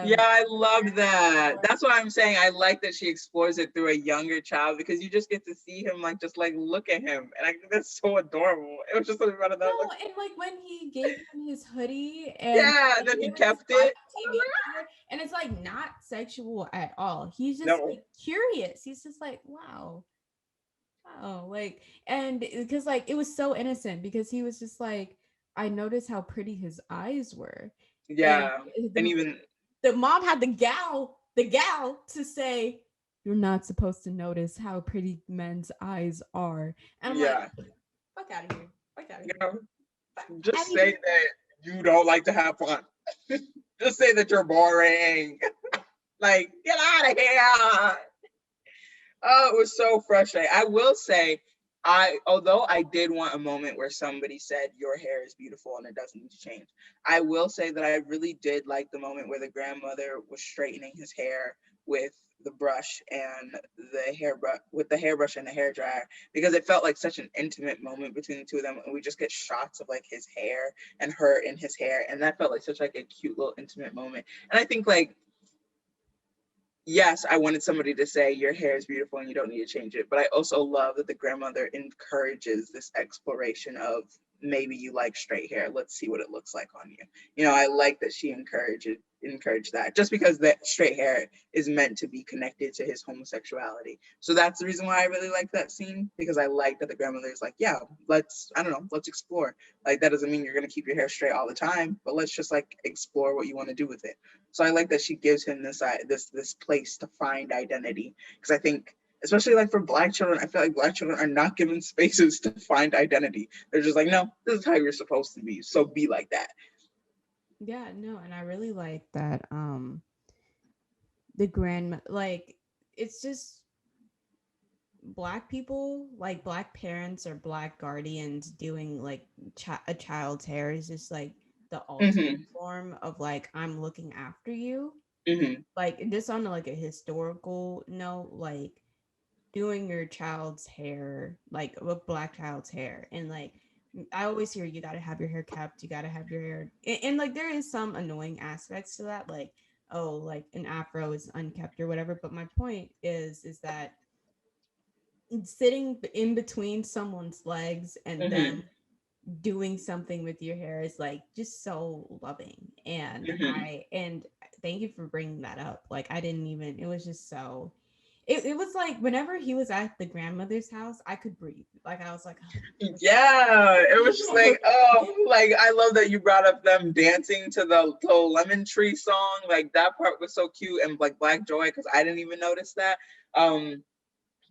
Yeah, and I loved that. That's why I'm saying I like that she explores it through a younger child because you just get to see him like just like look at him, and I think that's so adorable. It was just something about that. Like, and like when he gave him his hoodie and yeah, he and then he was kept watching it. TV together, and it's like not sexual at all. He's just No. like curious. He's just like, wow, wow, like, and because like it was so innocent because he was just like, I noticed how pretty his eyes were, and Yeah, and the even the mom had the gal to say, you're not supposed to notice how pretty men's eyes are, and I'm like, yeah, fuck out of here, fuck out of you here. know, I just mean, say that you don't like to have fun. Just say that you're boring. Like, get out of here. Oh, it was so frustrating. I will say, although I did want a moment where somebody said your hair is beautiful and it doesn't need to change. I will say that I really did like the moment where the grandmother was straightening his hair with the brush and the hairbrush with the hairbrush and the hair dryer because it felt like such an intimate moment between the two of them, and we just get shots of like his hair and her in his hair, and that felt like such like a cute little intimate moment. And I think like yes, I wanted somebody to say your hair is beautiful and you don't need to change it. But I also love that the grandmother encourages this exploration of maybe you like straight hair. Let's see what it looks like on you. You know, I like that she encouraged that just because that straight hair is meant to be connected to his homosexuality. So that's the reason why I really like that scene because I like that the grandmother is like, yeah, I don't know, let's explore. Like that doesn't mean you're gonna keep your hair straight all the time, but let's just like explore what you want to do with it. So I like that she gives him this place to find identity because I think especially like for black children, I feel like black children are not given spaces to find identity. They're just like, no, this is how you're supposed to be. So be like that. yeah, no, and I really like that. The grandma, like, it's just black people, like black parents or black guardians doing like a child's hair is just like the ultimate Mm-hmm. form of like I'm looking after you. Mm-hmm. Like just on like a historical note, like doing your child's hair, like a black child's hair, and like I always hear you got to have your hair kept, you got to have your hair, and like there is some annoying aspects to that, like oh, like an afro is unkept or whatever. But my point is that sitting in between someone's legs and Mm-hmm. them doing something with your hair is like just so loving, and Mm-hmm. and thank you for bringing that up. Like I didn't even, it was just so, it was like whenever he was at the grandmother's house I could breathe. Like I was like, Yeah, it was just like, oh, like I love that you brought up them dancing to the Lemon Tree song. Like that part was so cute, and like Black Joy because I didn't even notice that. Um,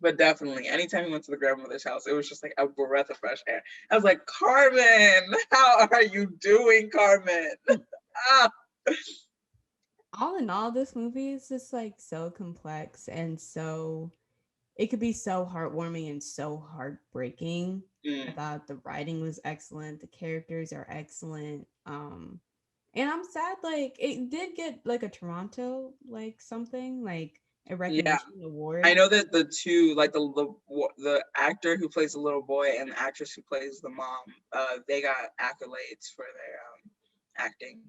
but definitely, anytime we went to the grandmother's house, it was just like a breath of fresh air. I was like, Carmen, how are you doing, Carmen? Ah, all in all, this movie is just like so complex and so, it could be so heartwarming and so heartbreaking. I mm, thought the writing was excellent, the characters are excellent. And I'm sad like it did get like a Toronto like something like a yeah, recognition I award. know that the two, like the actor who plays the little boy and the actress who plays the mom, they got accolades for their acting.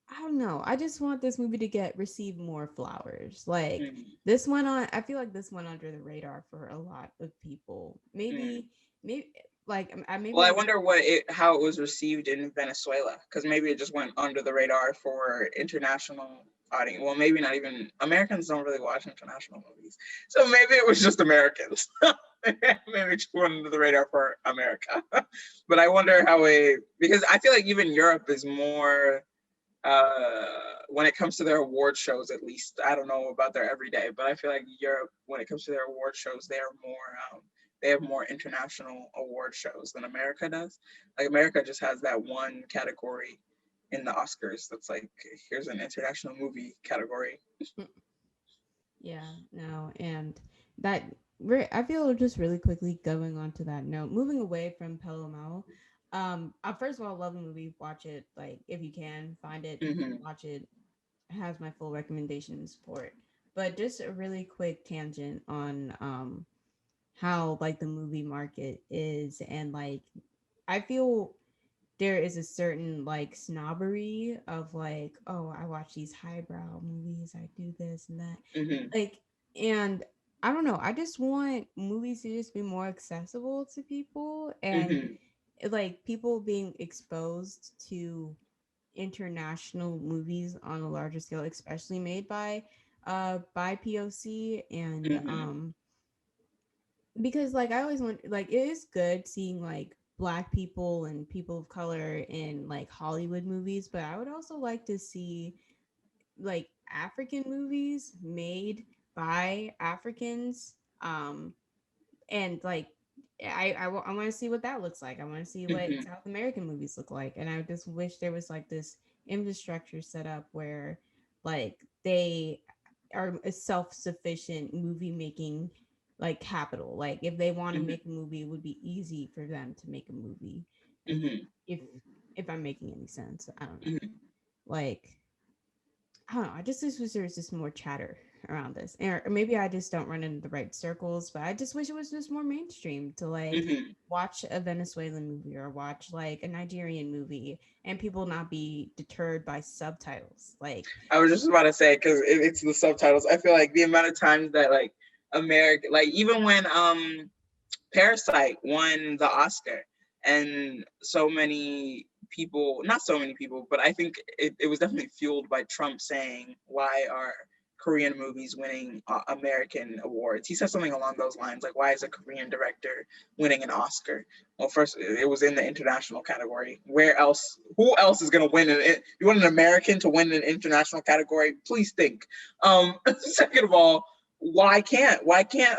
I don't know. I just want this movie to get receive more flowers. Like Mm, this went on. I feel like this went under the radar for a lot of people. mm. Maybe like maybe Well, I I. wonder how it was received in Venezuela, because maybe it just went under the radar for international audience. Well, maybe not even Americans don't really watch international movies, so maybe it was just Americans. Maybe it just went under the radar for America. But I wonder how it, because I feel like even Europe is more. when it comes to their award shows, at least, I don't know about their everyday, but I feel like Europe, when it comes to their award shows, they have more international award shows than America does. Like America just has that one category in the Oscars that's like, here's an international movie category. Yeah, no, and that I feel just really quickly going on to that note, moving away from Pelo Malo. First of all, love the movie. Watch it, like if you can find it, Mm-hmm. watch it. It has my full recommendation and support. But just a really quick tangent on how like the movie market is, and like I feel there is a certain like snobbery of like, oh, I watch these highbrow movies, I do this and that, Mm-hmm. like, and I don't know, I just want movies to just be more accessible to people, and Mm-hmm. like people being exposed to international movies on a larger scale, especially made by POC, and Mm-hmm. because like I always want, like it is good seeing like black people and people of color in like Hollywood movies, but I would also like to see like African movies made by Africans, and like I want to see what that looks like. I want to see what Mm-hmm. South American movies look like, and I just wish there was like this infrastructure set up where like they are a self-sufficient movie making like capital. Like if they want to Mm-hmm. make a movie, it would be easy for them to make a movie. And Mm-hmm. if I'm making any sense, I don't know. Mm-hmm. Like I don't know. I just wish there was just more chatter around this, or maybe I just don't run into the right circles. But I just wish it was just more mainstream to like Mm-hmm. watch a Venezuelan movie or watch like a Nigerian movie, and people not be deterred by subtitles. Like, I was just about to say, because it's the subtitles. I feel like the amount of times that like America, like even when Parasite won the Oscar, and so many people, not so many people, but I think it was definitely fueled by Trump saying, why are Korean movies winning American awards? He said something along those lines, like, why is a Korean director winning an Oscar? Well, first, it was in the international category. Where else? Who else is going to win it? You want an American to win an international category? Please think. Second of all, why can't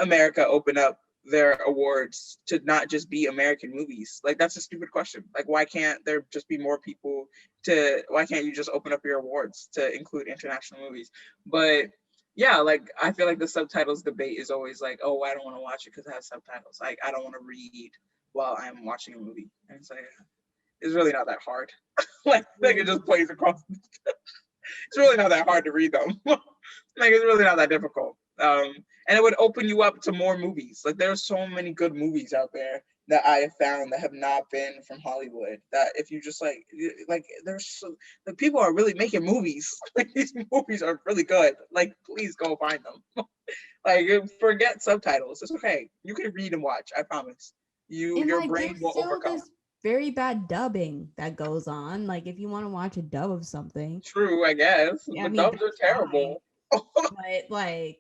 America open up their awards to not just be American movies? Like that's a stupid question. Like why can't there just be more people to why can't you just open up your awards to include international movies? But yeah, like I feel like the subtitles debate is always like, oh, I don't want to watch it because it has subtitles. Like I don't want to read while I'm watching a movie. And it's like it's really not that hard. Like it just plays across. It's really not that hard to read them. Like it's really not that difficult. And it would open you up to more movies. Like there's so many good movies out there that I have found that have not been from Hollywood. That if you just like there's so, the people are really making movies. Like these movies are really good. Like please go find them. Like forget subtitles. It's okay. You can read and watch. I promise. and Your like brain there's will still overcome. this very bad dubbing that goes on. Like if you want to watch a dub of something, True, I guess. I The mean dubs are that's fine. terrible. But like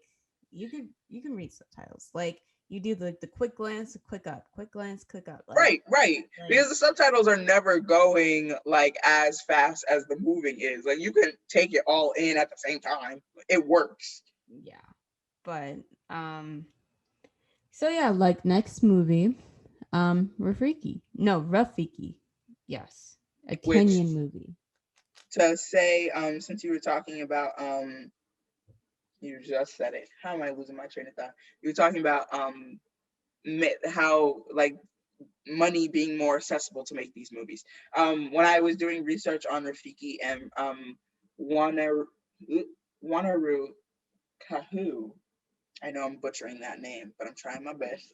you can read subtitles. Like you do the quick glance, quick up, quick glance, quick up. Right. Like Because the subtitles are never going like as fast as the moving is. Like you can take it all in at the same time. It works. yeah. But um so yeah, like next movie, Rafiki. Yes. A Which Kenyan movie. to say, since you were talking about you just said it. How am I losing my train of thought? You were talking about how like money being more accessible to make these movies. When I was doing research on Rafiki and Wanaru Wanaru Kahu, I know I'm butchering that name, but I'm trying my best.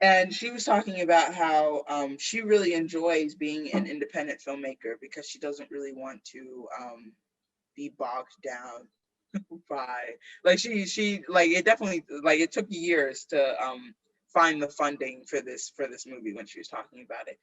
And she was talking about how she really enjoys being an independent filmmaker because she doesn't really want to be bogged down by like she like it definitely like it took years to find the funding for this movie when she was talking about it.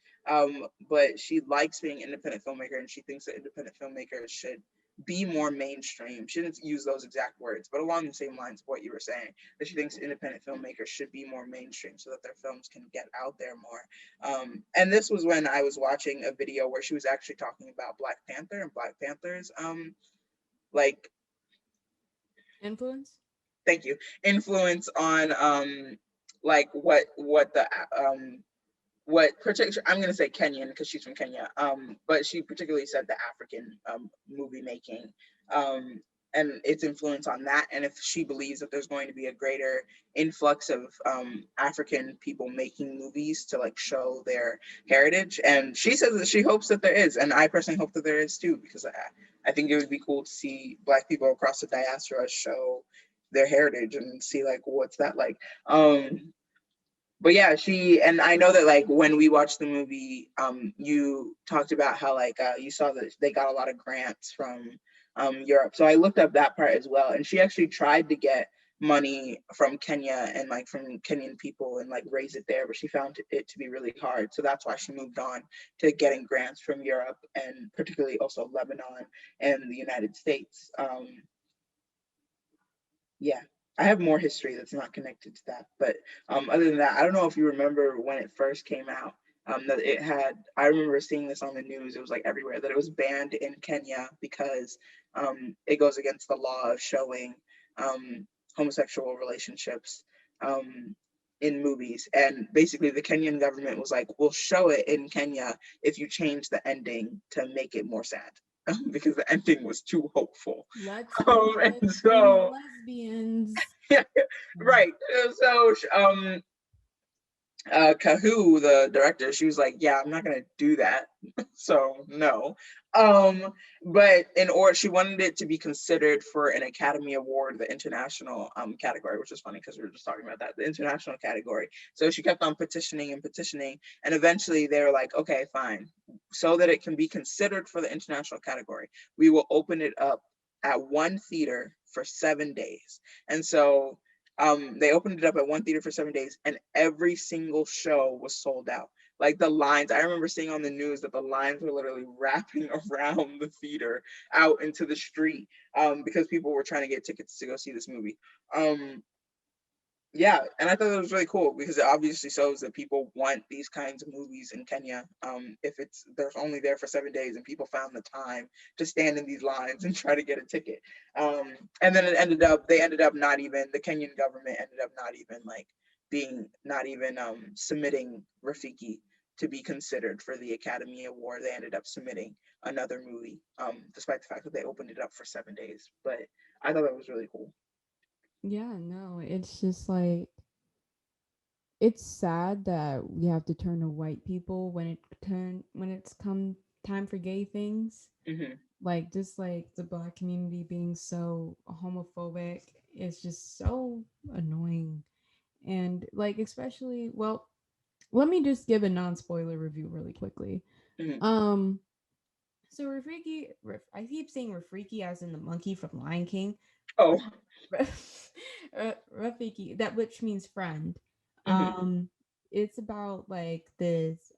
But she likes being an independent filmmaker and she thinks that independent filmmakers should be more mainstream. She didn't use those exact words, but along the same lines of what you were saying, that she thinks independent filmmakers should be more mainstream so that their films can get out there more. And this was when I was watching a video where she was actually talking about Black Panther and Black Panther's like Influence. thank you, influence on like what the what particular, I'm going to say Kenyan because she's from Kenya, but she particularly said the African movie making, um, and its influence on that, and if she believes that there's going to be a greater influx of African people making movies to like show their heritage, and she says that she hopes that there is, and I personally hope that there is too, because I think it would be cool to see Black people across the diaspora show their heritage and see like what's that like. But yeah, she, and I know that like when we watched the movie, you talked about how like you saw that they got a lot of grants from Europe. So I looked up that part as well, and she actually tried to get money from Kenya and like from Kenyan people and like raise it there, but she found it to be really hard. So that's why she moved on to getting grants from Europe and particularly also Lebanon and the United States. Yeah, I have more history that's not connected to that. But other than that, I don't know if you remember when it first came out. That it had, I remember seeing this on the news. It was like everywhere that it was banned in Kenya because it goes against the law of showing homosexual relationships in movies. And basically, the Kenyan government was like, "We'll show it in Kenya if you change the ending to make it more sad." Because the ending was too hopeful. Let's put And in so, lesbians. yeah, right. So, Kahu, the director, she was like, "Yeah, I'm not gonna do that." So no. Um, but in order, she wanted it to be considered for an Academy Award, the international category, which is funny because we were just talking about that, the international category. So she kept on petitioning and petitioning, and eventually they were like, "Okay, fine. So that it can be considered for the international category, we will open it up at one theater for 7 days." And so they opened it up at one theater for 7 days, and every single show was sold out. Like the lines, I remember seeing on the news that the lines were literally wrapping around the theater out into the street because people were trying to get tickets to go see this movie. Um, yeah, and I thought that was really cool because it obviously shows that people want these kinds of movies in Kenya. If it's they're only there for 7 days and people found the time to stand in these lines and try to get a ticket, and then they ended up not even, the Kenyan government ended up not even like being not even submitting Rafiki to be considered for the Academy Award. They ended up submitting another movie, despite the fact that they opened it up for 7 days. But I thought that was really cool. Yeah, no, it's just like it's sad that we have to turn to white people when it's come time for gay things. Hmm. Like just like the black community being so homophobic is just so annoying. And like especially, well, let me just give a non-spoiler review really quickly. Hmm. Um so I keep saying Rafiki as in the monkey from Lion King. Oh. Rafiki, that which means friend. Hmm. Um, it's about like this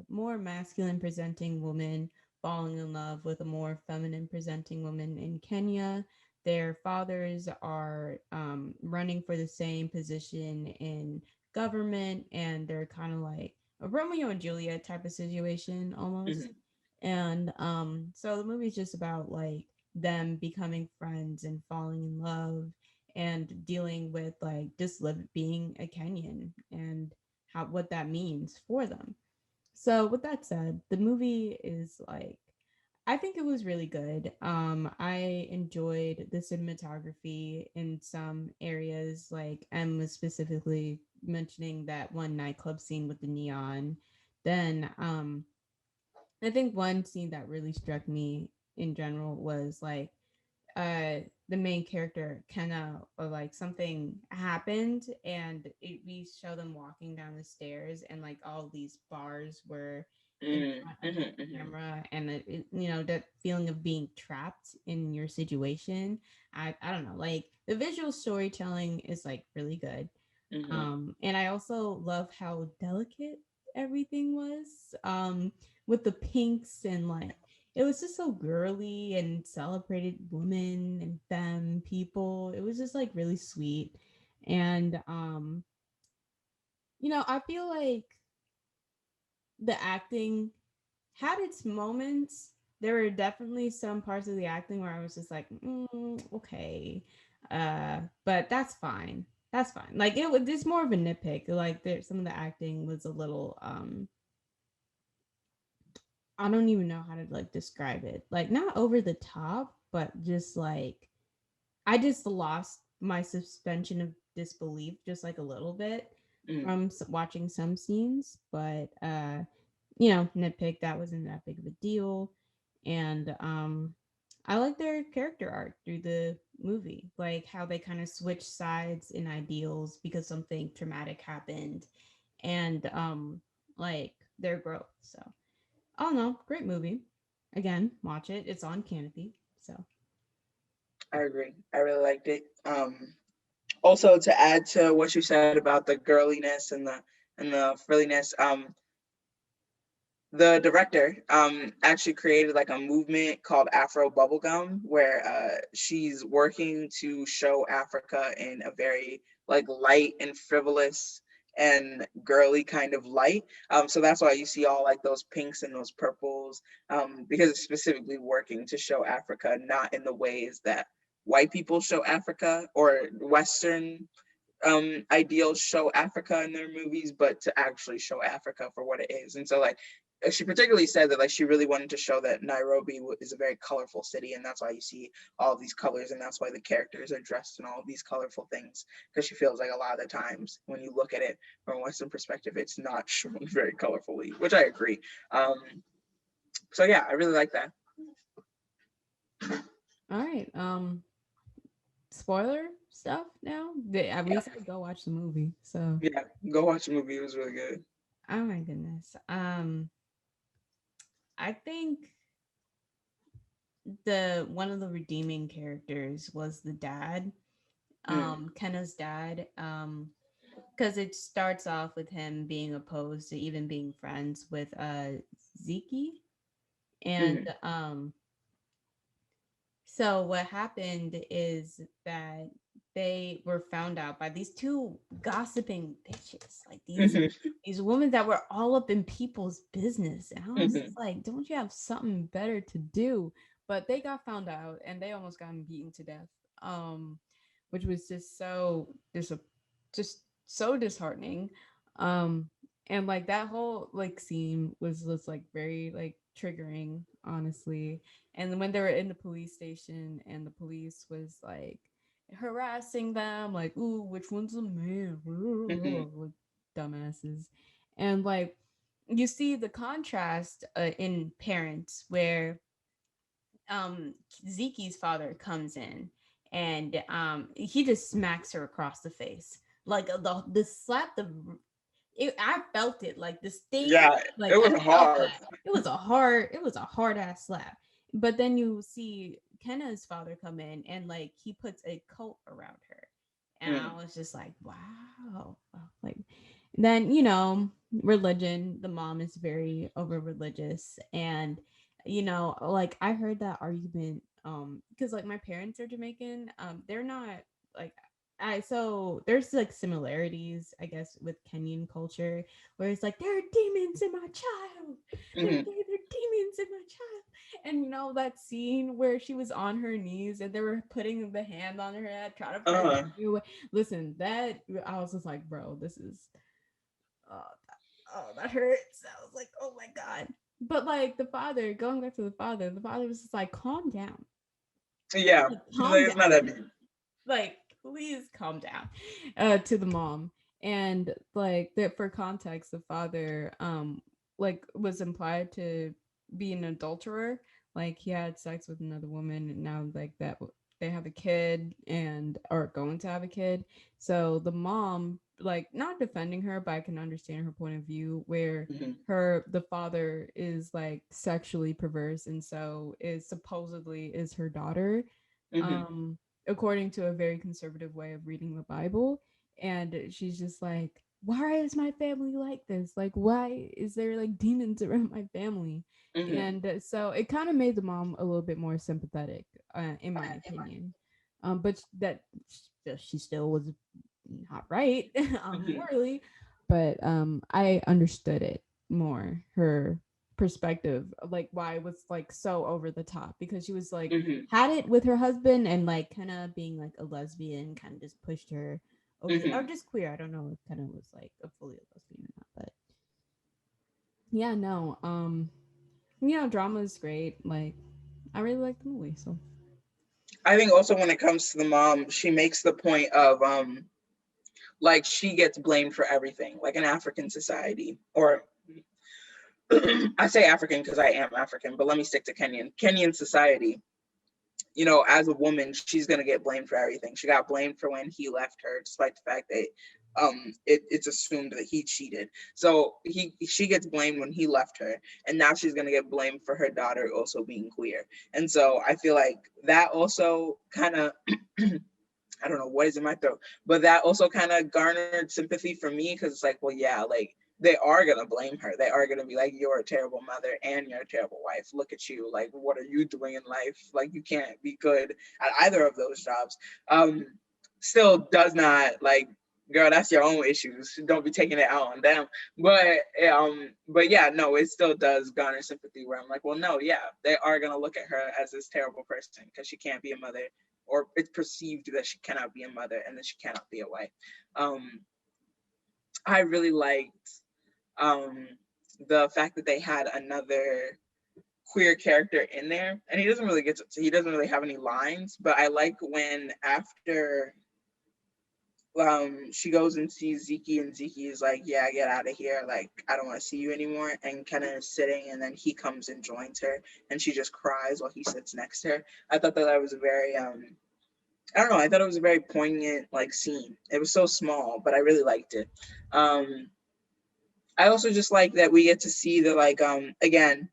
more masculine presenting woman falling in love with a more feminine presenting woman in Kenya. Their fathers are running for the same position in government, and they're kind of like a Romeo and Juliet type of situation almost. Hmm. And so the movie's just about like them becoming friends and falling in love and dealing with like being a Kenyan and how what that means for them. So with that said, the movie is like I think it was really good. I enjoyed the cinematography in some areas, like Em was specifically mentioning that one nightclub scene with the neon. Then I think one scene that really struck me in general was like the main character Kenna, or like something happened and we show them walking down the stairs and like all these bars were in front of Hmm. the Hmm. camera, and you know, that feeling of being trapped in your situation. I don't know, like the visual storytelling is like really good. Hmm. And I also love how delicate everything was, with the pinks and like it was just so girly and celebrated women and femme people. It was just like really sweet. And I feel like the acting had its moments. There were definitely some parts of the acting where I was just like, okay, but that's fine. That's fine. Like it was just more of a nitpick. Like there, some of the acting was a little, I don't even know how to like describe it. Like not over the top, but just like I just lost my suspension of disbelief just like a little bit Mm. from watching some scenes, but nitpick, that wasn't that big of a deal. And I like their character arc through the movie, like how they kind of switch sides in ideals because something traumatic happened, and like their growth. So I don't know, great movie. Again, watch it. It's on Canopy. So I agree. I really liked it. Also, to add to what you said about the girliness and the frilliness, the director actually created like a movement called Afro Bubblegum, where she's working to show Africa in a very like light and frivolous and girly kind of light. So that's why you see all like those pinks and those purples, because it's specifically working to show Africa not in the ways that white people show Africa or Western ideals show Africa in their movies, but to actually show Africa for what it is. And so like she particularly said that like she really wanted to show that Nairobi is a very colorful city, and that's why you see all these colors, and that's why the characters are dressed in all of these colorful things, because she feels like a lot of the times when you look at it from a Western perspective, it's not shown very colorfully, which I agree. So yeah, I really like that. all right. Spoiler stuff now. We Yeah, said go watch the movie. So yeah, go watch the movie. It was really good. oh my goodness. I think the one of the redeeming characters was the dad, Mm, Kenna's dad. Because it starts off with him being opposed to even being friends with Zeke. And mm, so what happened is that they were found out by these two gossiping bitches, like mm-hmm, these women that were all up in people's business. And I was mm-hmm, just like, don't you have something better to do? But they got found out and they almost got beaten to death. Which was just so disheartening. Um and like that whole like scene was just like very like triggering, honestly. And when they were in the police station and the police was like harassing them, like, ooh, which one's a man? mm-hmm, Like, dumbasses. And like you see the contrast in parents where Zeke's father comes in and he just smacks her across the face. Like the slap, I felt it, like the sting, yeah, like it I was felt hard. that. It was a hard ass slap. But then you see Kenna's father come in and like he puts a coat around her. And I Mm, was just like, wow. Like then, religion, the mom is very over religious. And, like I heard that argument, because like my parents are Jamaican. They're not like so there's like similarities, I guess, with Kenyan culture, where it's like there are demons in my child. mm-hmm, There are demons in my child. And that scene where she was on her knees and they were putting the hand on her head, trying to pray uh-huh, you. Listen, that I was just like, bro, this is oh, that hurts. I was like, oh my god. But like the father, going back to the father was just like, calm down. yeah, Like, she's like calm it's not down. that deep. Like, please calm down. To the mom. And like that, for context, the father like was implied to be an adulterer. Like he had sex with another woman, and now like that they have a kid and are going to have a kid. So the mom, like, not defending her, but I can understand her point of view, where Mm-hmm, the father is like sexually perverse, and so is supposedly is her daughter, mm-hmm, um according to a very conservative way of reading the Bible. And she's just like, why is my family like this? Like, why is there like demons around my family? Mm-hmm. And so it kind of made the mom a little bit more sympathetic, in my opinion. But she still was not right, Mm-hmm. morally. But I understood it more, her perspective of like why it was like so over the top, because she was like Mm-hmm. had it with her husband and like kind of being like a lesbian kind of just pushed her over or Mm-hmm. just queer. I don't know if kind of was like a fully a lesbian or not, but yeah, no. Drama is great. Like, I really like the movie. So I think also when it comes to the mom, she makes the point of like she gets blamed for everything, like in African society, or I say African because I am African, but let me stick to Kenyan society. You know, as a woman, she's gonna get blamed for everything. She got blamed for when he left her, despite the fact that it's assumed that he cheated. So she gets blamed when he left her, and now she's gonna get blamed for her daughter also being queer. And so I feel like that also kind of I don't know what is in my throat, but that also kind of garnered sympathy for me because it's like, well, yeah, like they are gonna blame her. They are gonna be like, you're a terrible mother and you're a terrible wife. Look at you. Like, what are you doing in life? Like, you can't be good at either of those jobs. Still does not like, girl, that's your own issues. Don't be taking it out on them. But yeah, no, it still does garner sympathy where I'm like, well, no, yeah, they are gonna look at her as this terrible person because she can't be a mother, or it's perceived that she cannot be a mother and that she cannot be a wife. Um, I really liked um, the fact that they had another queer character in there, and he doesn't really have any lines, but I like when after she goes and sees Zeke, and Zeke is like, yeah, get out of here, like I don't want to see you anymore, and kind of sitting, and then he comes and joins her, and she just cries while he sits next to her. I thought that was a very I don't know. I thought it was a very poignant like scene. It was so small, but I really liked it. Um, I also just like that we get to see that like again,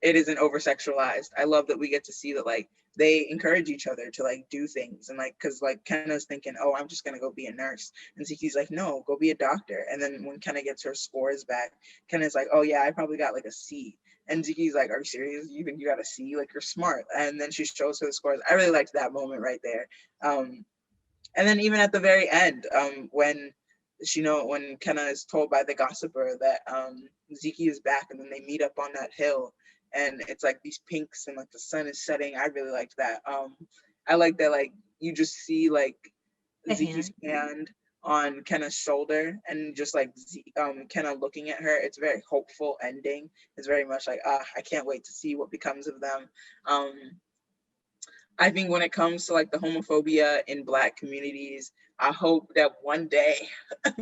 it isn't over sexualized. I love that we get to see that like they encourage each other to like do things, and like because like Kenna's thinking, oh, I'm just gonna go be a nurse, and Ziki's like, no, go be a doctor. And then when Kenna gets her scores back, Kenna's like, oh yeah, I probably got like a C. And Ziki's like, are you serious? You think you got a C? Like, you're smart. And then she shows her the scores. I really liked that moment right there. And then even at the very end, when when Kenna is told by the gossiper that Zeke is back, and then they meet up on that hill, and it's like these pinks and like the sun is setting. I really liked that. I like that like you just see like the Zeke's hand. hand on Kenna's shoulder, and just like Kenna looking at her. It's a very hopeful ending. It's very much like, I can't wait to see what becomes of them. Um, I think when it comes to like the homophobia in Black communities, I hope that one day,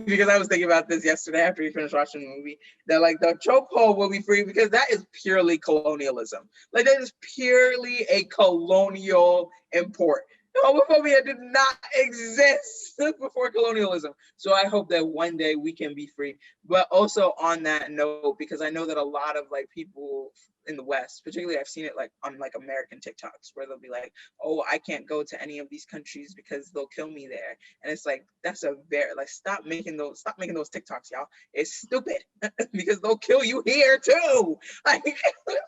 because I was thinking about this yesterday after we finished watching the movie, that like the chokehold will be free, because that is purely colonialism. Like, that is purely a colonial import. Homophobia did not exist before colonialism. So I hope that one day we can be free. But also on that note, because I know that a lot of like people in the West, particularly I've seen it like on like American TikToks, where they'll be like, oh, I can't go to any of these countries because they'll kill me there. And it's like, that's a very like, stop making those TikToks, y'all. It's stupid because they'll kill you here too. Like,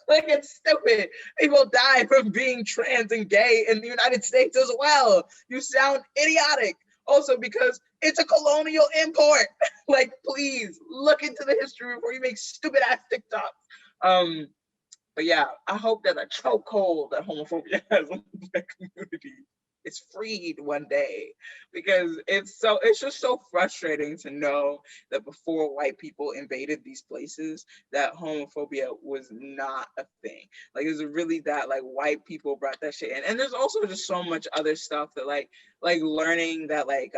like, it's stupid. People die from being trans and gay in the United States as well. You sound idiotic. Also, because it's a colonial import. Like, please look into the history before you make stupid ass TikToks. But yeah, I hope that a chokehold that homophobia has on the Black community is freed one day, because it's just so frustrating to know that before white people invaded these places, that homophobia was not a thing. Like, it's really that like white people brought that shit in. And there's also just so much other stuff that like learning that like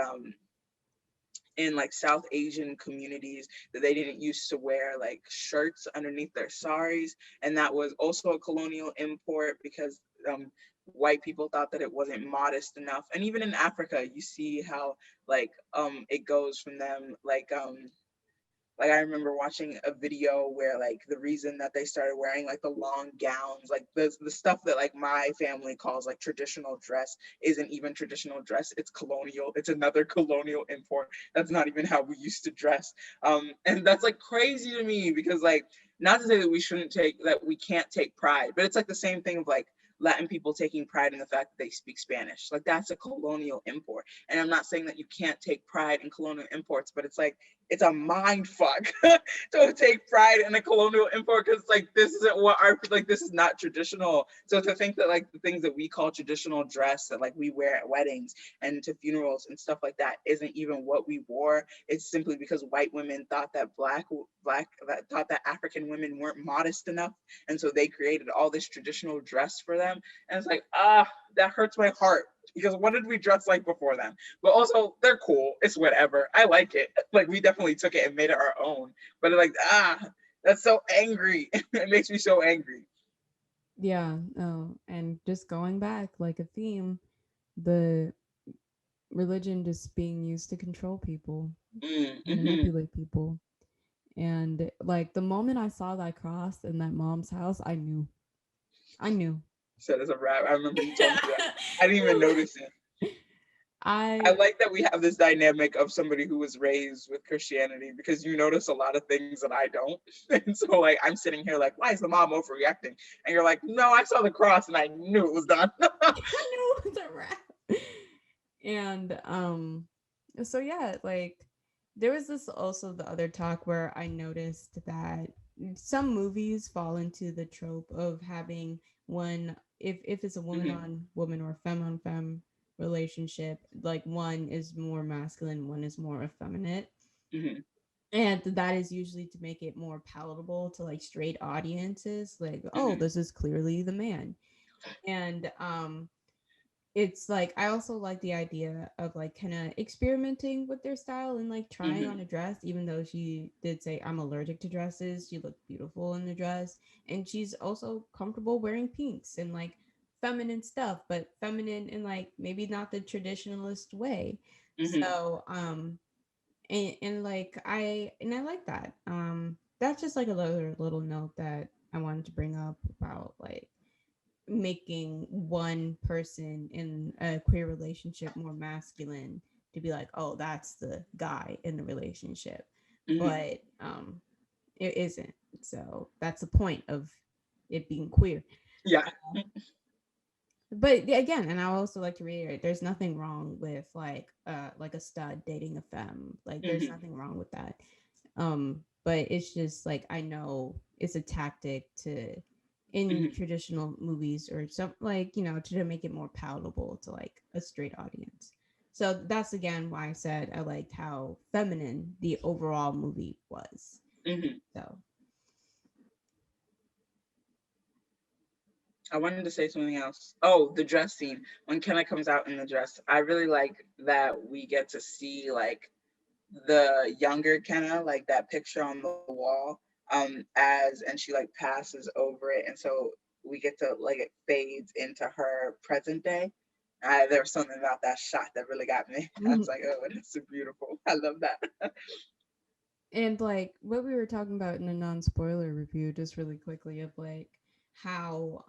in like South Asian communities, that they didn't used to wear like shirts underneath their saris, and that was also a colonial import, because white people thought that it wasn't modest enough. And even in Africa, you see how like it goes from them like Like I remember watching a video where like the reason that they started wearing like the long gowns, like the stuff that like my family calls like traditional dress isn't even traditional dress. It's colonial. It's another colonial import. That's not even how we used to dress. And that's like crazy to me because like not to say that we can't take pride, but it's like the same thing of like Latin people taking pride in the fact that they speak Spanish. Like that's a colonial import. And I'm not saying that you can't take pride in colonial imports, but it's like it's a mind fuck to take pride in a colonial import because like this isn't what our like this is not traditional. So to think that like the things that we call traditional dress that like we wear at weddings and to funerals and stuff like that isn't even what we wore. It's simply because white women thought that that thought that African women weren't modest enough, and so they created all this traditional dress for them. And it's like that hurts my heart because what did we dress like before them? But also they're cool. It's whatever. I like it. Like we definitely took it and made it our own. But like that's so angry. It makes me so angry. Yeah. Oh, and just going back, like a theme, the religion just being used to control people, Mm-hmm. manipulate people. And like the moment I saw that cross in that mom's house, I knew. I knew. Said as a rap. I remember you told me that. I didn't even notice it. I I like that we have this dynamic of somebody who was raised with Christianity because you notice a lot of things that I don't. And so like I'm sitting here like, why is the mom overreacting? And you're like, no, I saw the cross and I knew it was done. knew it was a wrap. And so yeah, like there was this also the other talk where I noticed that some movies fall into the trope of having one if it's a woman Mm-hmm, on woman or femme on femme relationship, like one is more masculine, one is more effeminate. mm-hmm, And that is usually to make it more palatable to like straight audiences, like, oh, mm-hmm, this is clearly the man. And it's like I also like the idea of like kind of experimenting with their style and like trying mm-hmm, on a dress, even though she did say I'm allergic to dresses. She looked beautiful in the dress, and she's also comfortable wearing pinks and like feminine stuff, but feminine in like maybe not the traditionalist way. mm-hmm, So and like I like that. That's just like a little note that I wanted to bring up about like making one person in a queer relationship more masculine to be like, oh, that's the guy in the relationship. mm-hmm. But it isn't. So that's the point of it being queer. Yeah. But again, and I also like to reiterate, there's nothing wrong with like a stud dating a femme. Like there's Mm-hmm, nothing wrong with that. But it's just like I know it's a tactic to in mm-hmm, traditional movies or some like to make it more palatable to like a straight audience. So that's again why I said I liked how feminine the overall movie was. mm-hmm. So I wanted to say something else. Oh, the dress scene. When Kenna comes out in the dress, I really like that we get to see like the younger Kenna, like that picture on the wall, as and she like passes over it, and so we get to like it fades into her present day. There was something about that shot that really got me. I was like, oh, that's so beautiful. I love that. and like what we were talking about in a non-spoiler review just really quickly of like how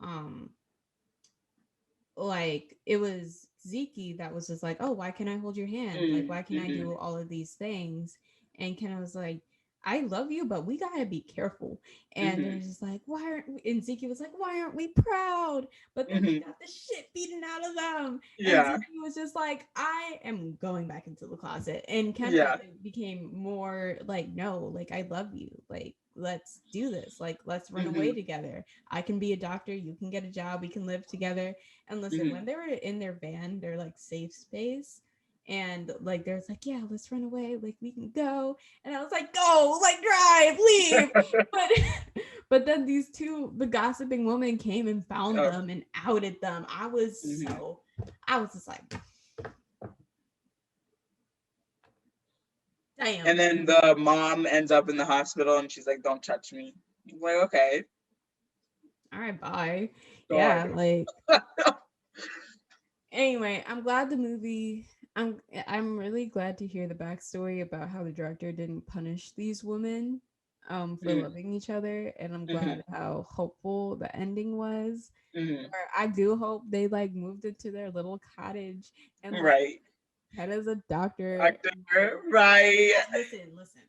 like it was Zeke that was just like, oh, why can't I hold your hand? Like, why can't I Mm-hmm, do all of these things? And Ken was like, I love you, but we gotta be careful. And they're mm-hmm, just like, why aren't we? And Zeke was like, why aren't we proud? But then they mm-hmm. got the shit beaten out of them. And Yeah, Zeke was just like, I am going back into the closet. And Kenna yeah. became more like, no, like I love you. Like, let's do this. Like, let's run away Mm-hmm, together. I can be a doctor, you can get a job, we can live together. And listen, mm-hmm, when they were in their van, their like safe space, and like there's like, yeah, let's run away, like we can go. And I was like, go, like drive, leave. But but then the gossiping woman came and found oh, them and outed them. mm-hmm. I was just like, And damn. then the mom ends up in the hospital, and she's like, "Don't touch me." I'm like, okay, All right, bye. God. Yeah, like anyway, I'm glad the movie I'm really glad to hear the backstory about how the director didn't punish these women for Mm, loving each other, and I'm mhm, glad how hopeful the ending was. mhm. Or I do hope they like moved into their little cottage and like Right. had as a doctor. Actor, right. Listen.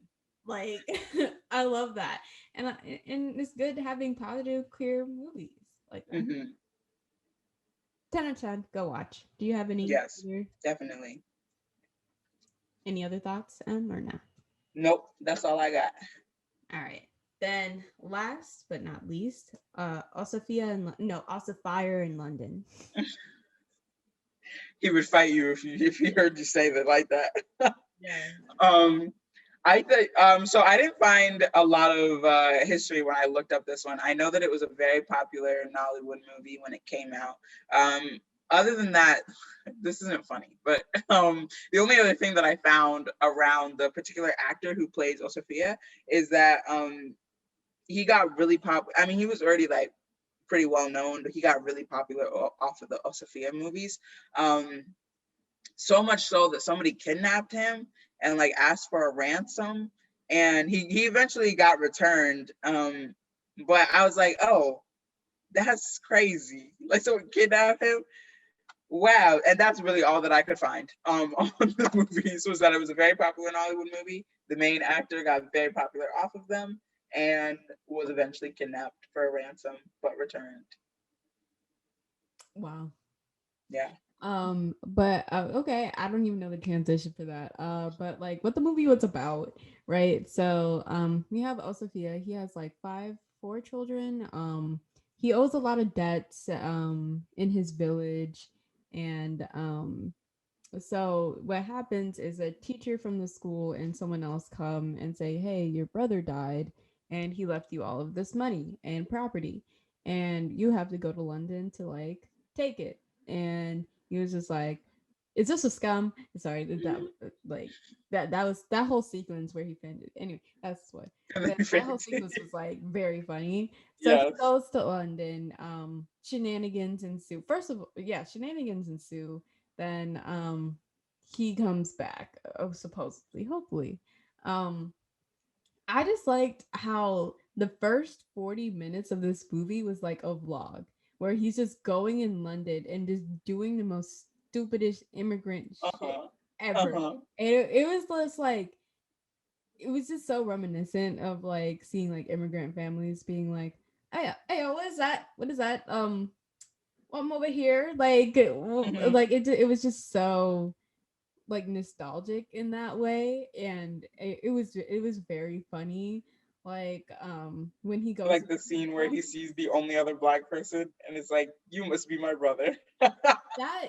Like I love that, and it's good having positive queer movies like that. Hmm. 10 out of 10, go watch. Do you have Yes, definitely. any other thoughts, or not? Nope, that's all I got. All right. Then last but not least, Osuafia and no, Osuafire in London. He would fight you if he heard you say that like that. Yeah. um, I think so. I didn't find a lot of history when I looked up this one. I know that it was a very popular Nollywood movie when it came out. Other than that, this isn't funny. But the only other thing that I found around the particular actor who plays Osofia is that he got really popular. I mean, he was already like pretty well known, but he got really popular off of the Osofia movies. Um, so much so that somebody kidnapped him and like asked for a ransom, and he eventually got returned. But I was like, oh, that's crazy. Like someone kidnapped him. Wow, and that's really all that I could find on the movies was that it was a very popular Hollywood movie. The main actor got very popular off of them and was eventually kidnapped for a ransom but returned. Wow. Yeah. But okay, I don't even know the transition for that. But like what the movie was about, right? So, we have Osofia. He has like four children. He owes a lot of debts in his village, and so what happens is a teacher from the school and someone else come and say, hey, your brother died and he left you all of this money and property, and you have to go to London to like take it. And he was just like, is this a scam? Sorry, like that was that whole sequence where he found it. Anyway, that's what And then that, he that whole fainted. sequence was like very funny. So he Yes. goes to London. Shenanigans ensue. First of all, yeah, shenanigans ensue. Then he comes back, supposedly, hopefully. um I just liked how the first 40 minutes of this movie was like a vlog where he's just going in London and just doing the most stupidest immigrant shit Uh-huh. ever. Uh-huh. And it was just like, it was just so reminiscent of like seeing like immigrant families being like, hey, what is that? What is that? I'm over here. Like, Hmm. like it was just so like nostalgic in that way, and it was very funny. Like when he goes Like into the scene where town, he sees the only other black person and it's like, you must be my brother.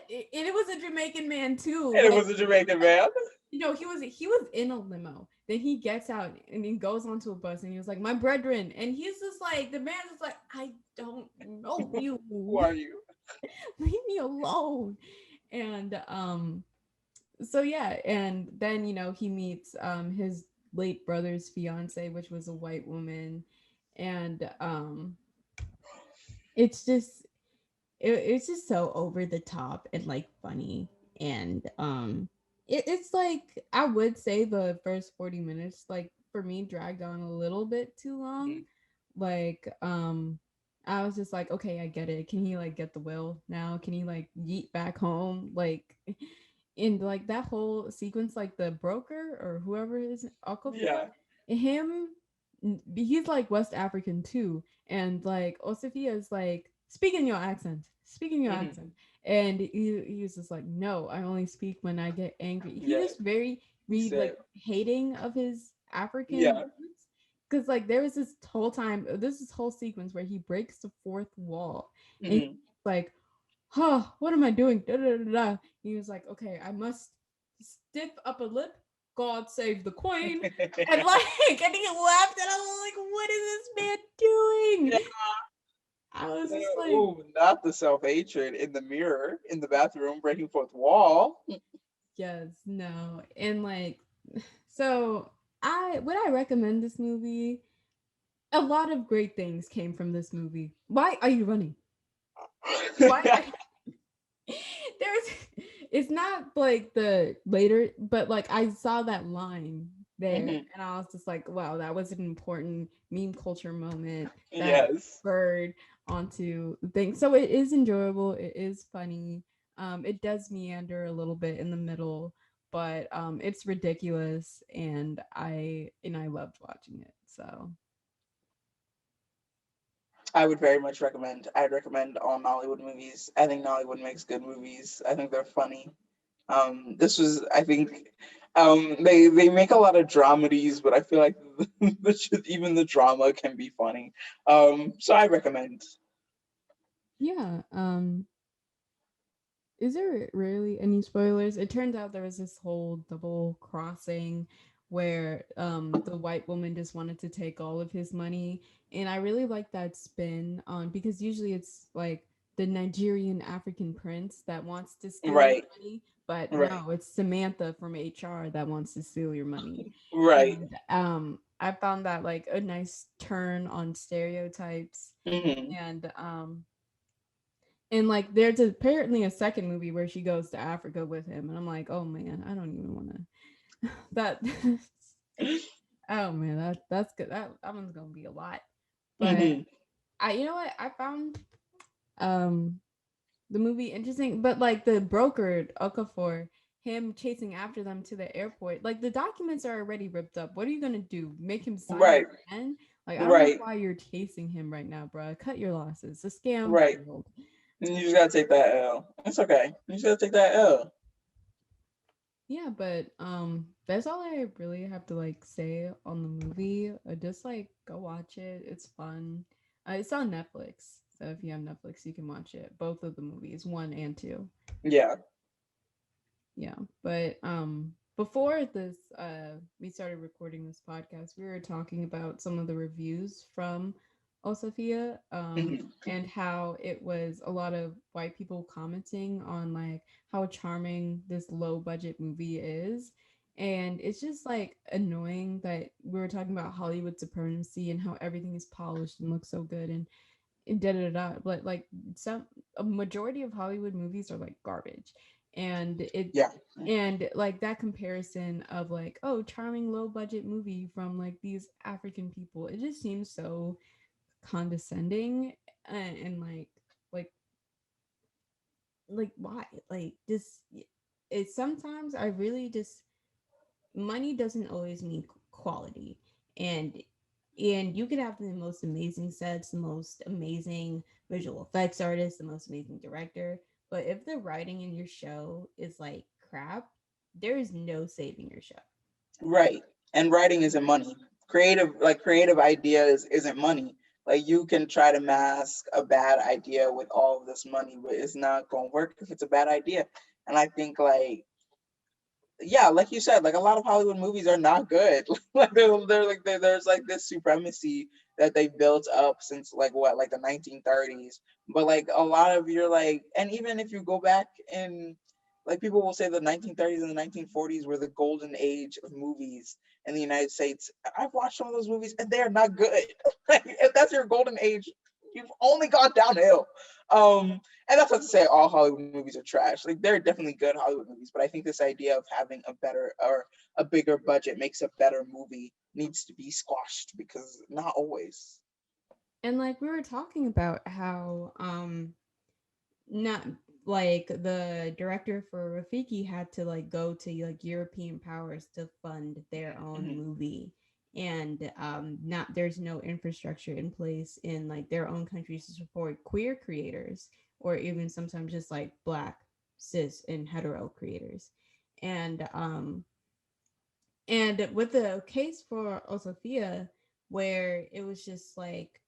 it was a Jamaican man too. And it Like, was a Jamaican man. he was in a limo. Then he gets out and he goes onto a bus and he was like, my brethren. And he's just like, the man is like, I don't know you. Who are you? Leave me alone. And so yeah, and then he meets his late brother's fiance, which was a white woman. And it's just it's just so over the top and like funny. And it's like, I would say the first 40 minutes, like for me, dragged on a little bit too long. Mhm. Like I was just like, okay, I get it. Can he like get the will now? Can he like yeet back home? Like in like that whole sequence, like the broker or whoever is Okofia, Yeah. him, he's like West African too. And like Osifia is like, speaking your Hmm. accent. And he was just like, no, I only speak when I get angry. He Yeah. was very He said, like hating of his African yeah. roots. Because like there was this whole sequence where he breaks the fourth wall, and he's Hmm. like, huh, what am I doing? Da, da, da, da. He was like, okay, I must stiff up a lip. God save the queen. And like, and he laughed, and I was like, what is this man doing? Yeah. I was just like, Ooh, not the self-hatred in the mirror in the bathroom, breaking fourth wall. yes, no. And like, so would I recommend this movie? A lot of great things came from this movie. Why are you running? Why? There's it's not like the later, but like I saw that line there and I was just like, wow, that was an important meme culture moment that Yes. spurred onto the thing. So it is enjoyable, it is funny. It does meander a little bit in the middle, but it's ridiculous and I loved watching it. So I would very much recommend. I'd recommend all Nollywood movies. I think Nollywood makes good movies. I think they're funny. This was, I think, they make a lot of dramedies, but I feel like even the drama can be funny. So I recommend. yeah, is there really any spoilers? It turns out there was this whole double crossing where the white woman just wanted to take all of his money. And I really like that spin on because usually it's like the Nigerian African prince that wants to steal your Right, money, but right, no, it's Samantha from HR that wants to steal your money. right. And I found that like a nice turn on stereotypes. Hmm. And like there's apparently a second movie where she goes to Africa with him, and I'm like, oh man, I don't even want to. That oh man, that's good. That one's gonna be a lot. But Hmm. you know what, I found um the movie interesting, but like the brokered Okafor, him chasing after them to the airport, like the documents are already ripped up. What are you gonna do? Make him sign it Right, again? Like I don't know right, why you're chasing him right now, bro. Cut your losses. The scam right. failed. You just gotta take that L. It's okay. You just gotta take that L. Yeah, but that's all I really have to like say on the movie. Just like go watch it. It's fun. It's on Netflix. So if you have Netflix, you can watch it. Both of the movies, 1 and 2. Yeah. Yeah. But before this we started recording this podcast, we were talking about some of the reviews from Osofia Hmm. and how it was a lot of white people commenting on like how charming this low budget movie is. And it's just like annoying that we were talking about Hollywood supremacy and how everything is polished and looks so good and da da da. But like some a majority of Hollywood movies are like garbage, and it Yeah. and like that comparison of like oh charming low budget movie from like these African people, it just seems so condescending and like why like just it sometimes I really just money doesn't always mean quality and you could have the most amazing sets, the most amazing visual effects artist, the most amazing director, but if the writing in your show is like crap, there is no saving your show. Right. And writing isn't money. Creative ideas isn't money. Like you can try to mask a bad idea with all of this money, but it's not gonna work if it's a bad idea. And I think like yeah, like you said, like a lot of Hollywood movies are not good. Like there's like this supremacy that they built up since like what, like the 1930s. But like a lot of your like, and even if you go back in, like people will say the 1930s and the 1940s were the golden age of movies in the United States. I've watched some of those movies and they are not good. Like if that's your golden age, you've only gone downhill. And that's not to say all Hollywood movies are trash. Like there are definitely good Hollywood movies, but I think this idea of having a better or a bigger budget makes a better movie needs to be squashed because not always. And like we were talking about how not like the director for Rafiki had to like go to like European powers to fund their own Hmm. movie, and not there's no infrastructure in place in like their own countries to support queer creators or even sometimes just like black cis and hetero creators. And um and with the case for Osofia, where it was just like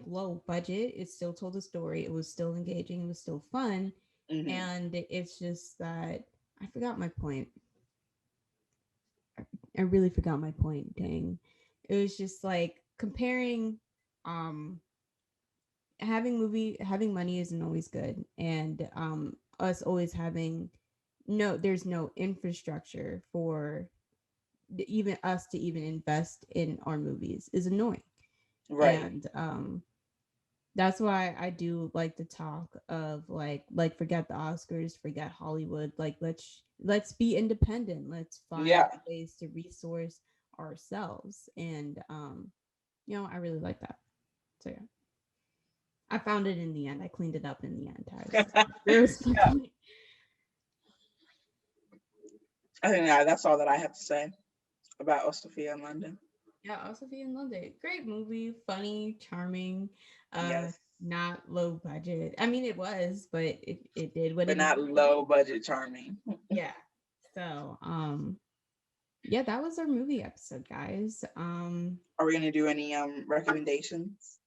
low budget, it still told a story, it was still engaging, it was still fun, Hmm. and it's just that I forgot my point. I really forgot my point. Dang, it was just like comparing. Um, having money isn't always good, and us always having no, there's no infrastructure for even us to even invest in our movies is annoying. Right. And that's why I do like the talk of like forget the Oscars, forget Hollywood. Like let's be independent. Let's find Yeah. ways to resource ourselves. And I really like that. So yeah. I found it in the end. I cleaned it up in the end. There was my Yeah. point. I think that's all that I have to say about Osuafia in London. Yeah, also be in London. Great movie, funny, charming, Yes. not low budget. I mean it was, but it did what But it not needed to low do. budget charming. Yeah. So yeah, that was our movie episode, guys. Are we gonna do any recommendations?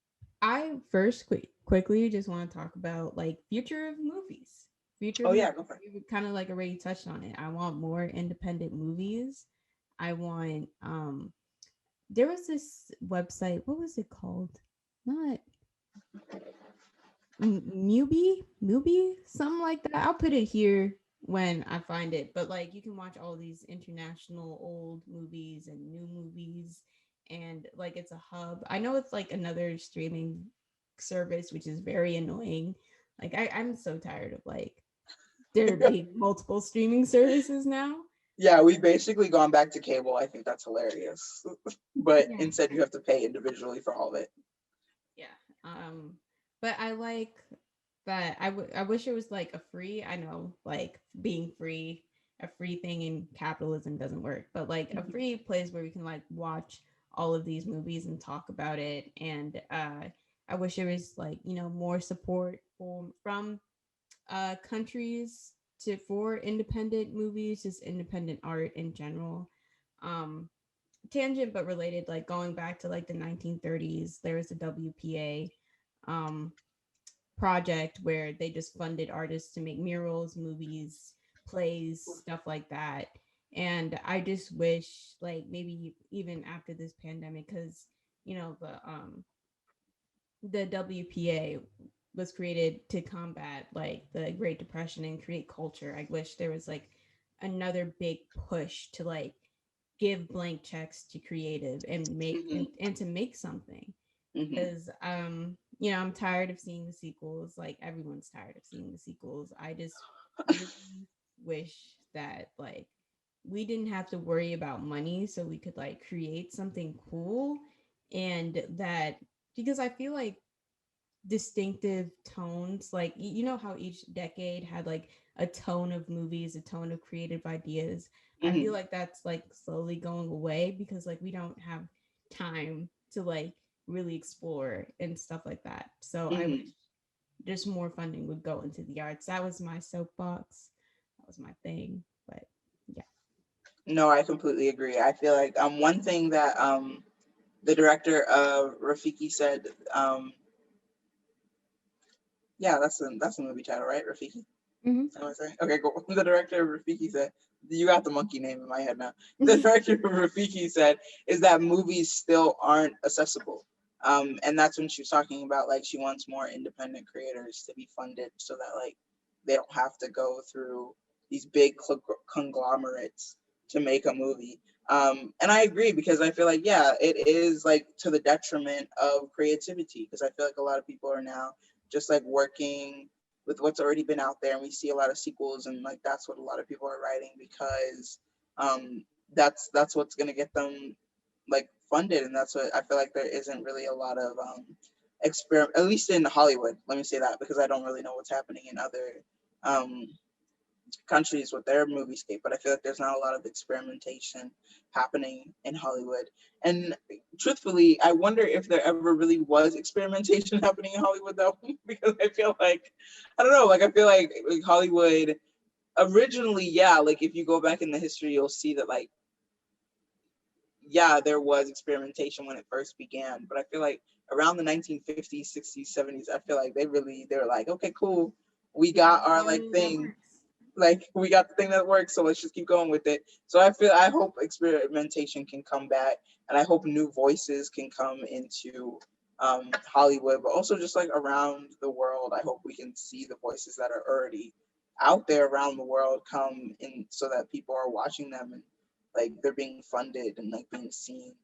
I first quickly just want to talk about like future of movies. Future Oh of yeah, movies. go for it. We kind of like already touched on it. I want more independent movies. I want there was this website, what was it called? Not Mubi, something like that. I'll put it here when I find it. But like you can watch all these international old movies and new movies, and like it's a hub. I know it's like another streaming service, which is very annoying. Like I'm so tired of like there being multiple streaming services now. Yeah, we've basically gone back to cable. I think that's hilarious. But Yeah. instead, you have to pay individually for all of it. Yeah. But I like that I wish it was like a free, I know like being free, a free thing in capitalism doesn't work, but like a Mhm. free place where we can like watch all of these movies and talk about it. And I wish there was like, more support from countries to for independent movies, just independent art in general. Um Tangent but related, like going back to like the 1930s, there was a WPA um project where they just funded artists to make murals, movies, plays, stuff like that. And I just wish like maybe even after this pandemic, because the WPA was created to combat like the Great Depression and create culture. I wish there was like another big push to like give blank checks to creative and make Mhm. and to make something, Mhm. because I'm tired of seeing the sequels. Like everyone's tired of seeing the sequels. I just really wish that like we didn't have to worry about money so we could like create something cool. And that, because I feel like distinctive tones, like how each decade had like a tone of movies, a tone of creative ideas. I feel Mhm. like that's like slowly going away because like we don't have time to like really explore and stuff like that. So I wish Mhm. just more funding would go into the arts. That was my soapbox. That was my thing. But yeah. No, I completely agree. I feel like one thing that the director of Rafiki said, yeah, that's the movie title, right? Rafiki. Mm-hmm. Am I saying? Okay, cool. The director of Rafiki said, you got the monkey name in my head now. The director of Rafiki said is that movies still aren't accessible. And that's when she was talking about like she wants more independent creators to be funded so that like they don't have to go through these big conglomerates to make a movie. And I agree because I feel like yeah, it is like to the detriment of creativity because I feel like a lot of people are now just like working with what's already been out there, and we see a lot of sequels, and like that's what a lot of people are writing because that's what's gonna get them like funded, and that's what I feel like there isn't really a lot of experiment, at least in Hollywood. Let me say that because I don't really know what's happening in other um, countries with their movie scape, but I feel like there's not a lot of experimentation happening in Hollywood. And truthfully, I wonder if there ever really was experimentation happening in Hollywood though, because I feel like I don't know, like I feel like Hollywood originally, yeah, like if you go back in the history, you'll see that like yeah, there was experimentation when it first began, but I feel like around the 1950s, 60s, 70s, I feel like they were like, okay, cool, we We got got a our like formula that thing, works. like we got the thing that works, so let's just keep going with it. So I hope experimentation can come back, and I hope new voices can come into Hollywood, but also just like around the world. I hope we can see the voices that are already out there around the world come in, so that people are watching them and like they're being funded and like being seen.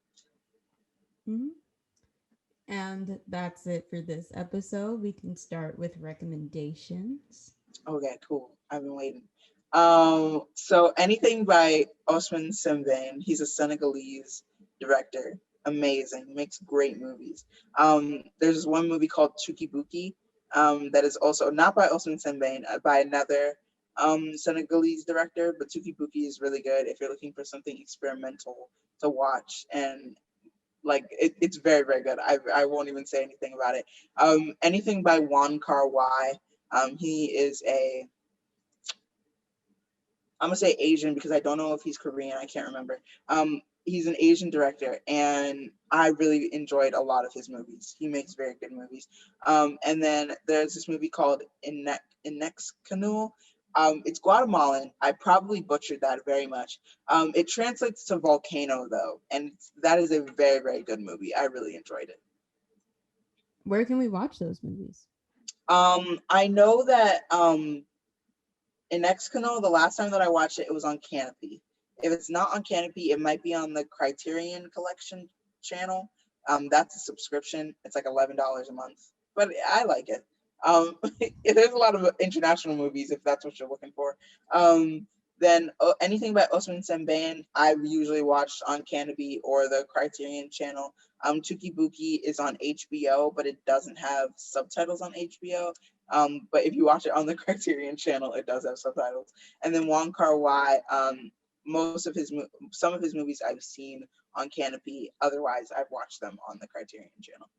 Mm-hmm. And that's it for this episode. We can start with recommendations. Okay, cool. I've been waiting. So anything by Osman Sembène. He's a Senegalese director. Amazing, makes great movies. There's one movie called Tuki Buki, that is also not by Osman Sembène, by another Senegalese director. But Tuki Buki is really good if you're looking for something experimental to watch, and like it's very very good. I won't even say anything about it. Anything by Wan Kar Wai. He is a, I'm gonna say Asian because I don't know if he's Korean. I can't remember. He's an Asian director, and I really enjoyed a lot of his movies. He makes very good movies. And then there's this movie called Inex Canoe. It's Guatemalan. I probably butchered that very much. It translates to volcano though, and that is a very very good movie. I really enjoyed it. Where can we watch those movies? I know that in Excanal, the last time that I watched it, it was on Canopy. If it's not on Canopy, it might be on the Criterion Collection channel. That's a subscription. It's like $11 a month, but I like it. There's a lot of international movies if that's what you're looking for. Then anything by Osman Sembène, I usually watch on Canopy or the Criterion channel. Tuki Buki is on HBO, but it doesn't have subtitles on HBO. But if you watch it on the Criterion channel, it does have subtitles. And then Wong Kar Wai, some of his movies I've seen on Canopy. Otherwise, I've watched them on the Criterion channel.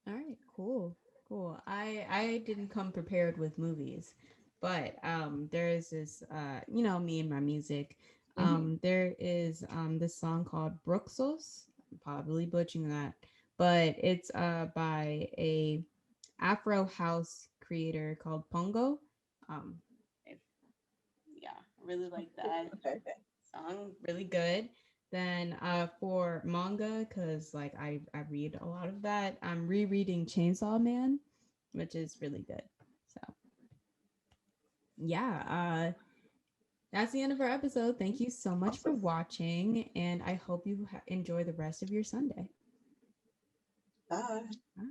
All right, cool. I didn't come prepared with movies, but there is this me and my music. There is this song called Bruxos. I'm probably butchering that, but it's by a Afro house creator called Pongo. Um, if, yeah, really like that Okay. song, really good. Then for manga, because like I read a lot of that, I'm rereading Chainsaw Man, which is really good. So yeah, that's the end of our episode. Thank you so much for Awesome. watching, and I hope you enjoy the rest of your Sunday. Bye. Bye.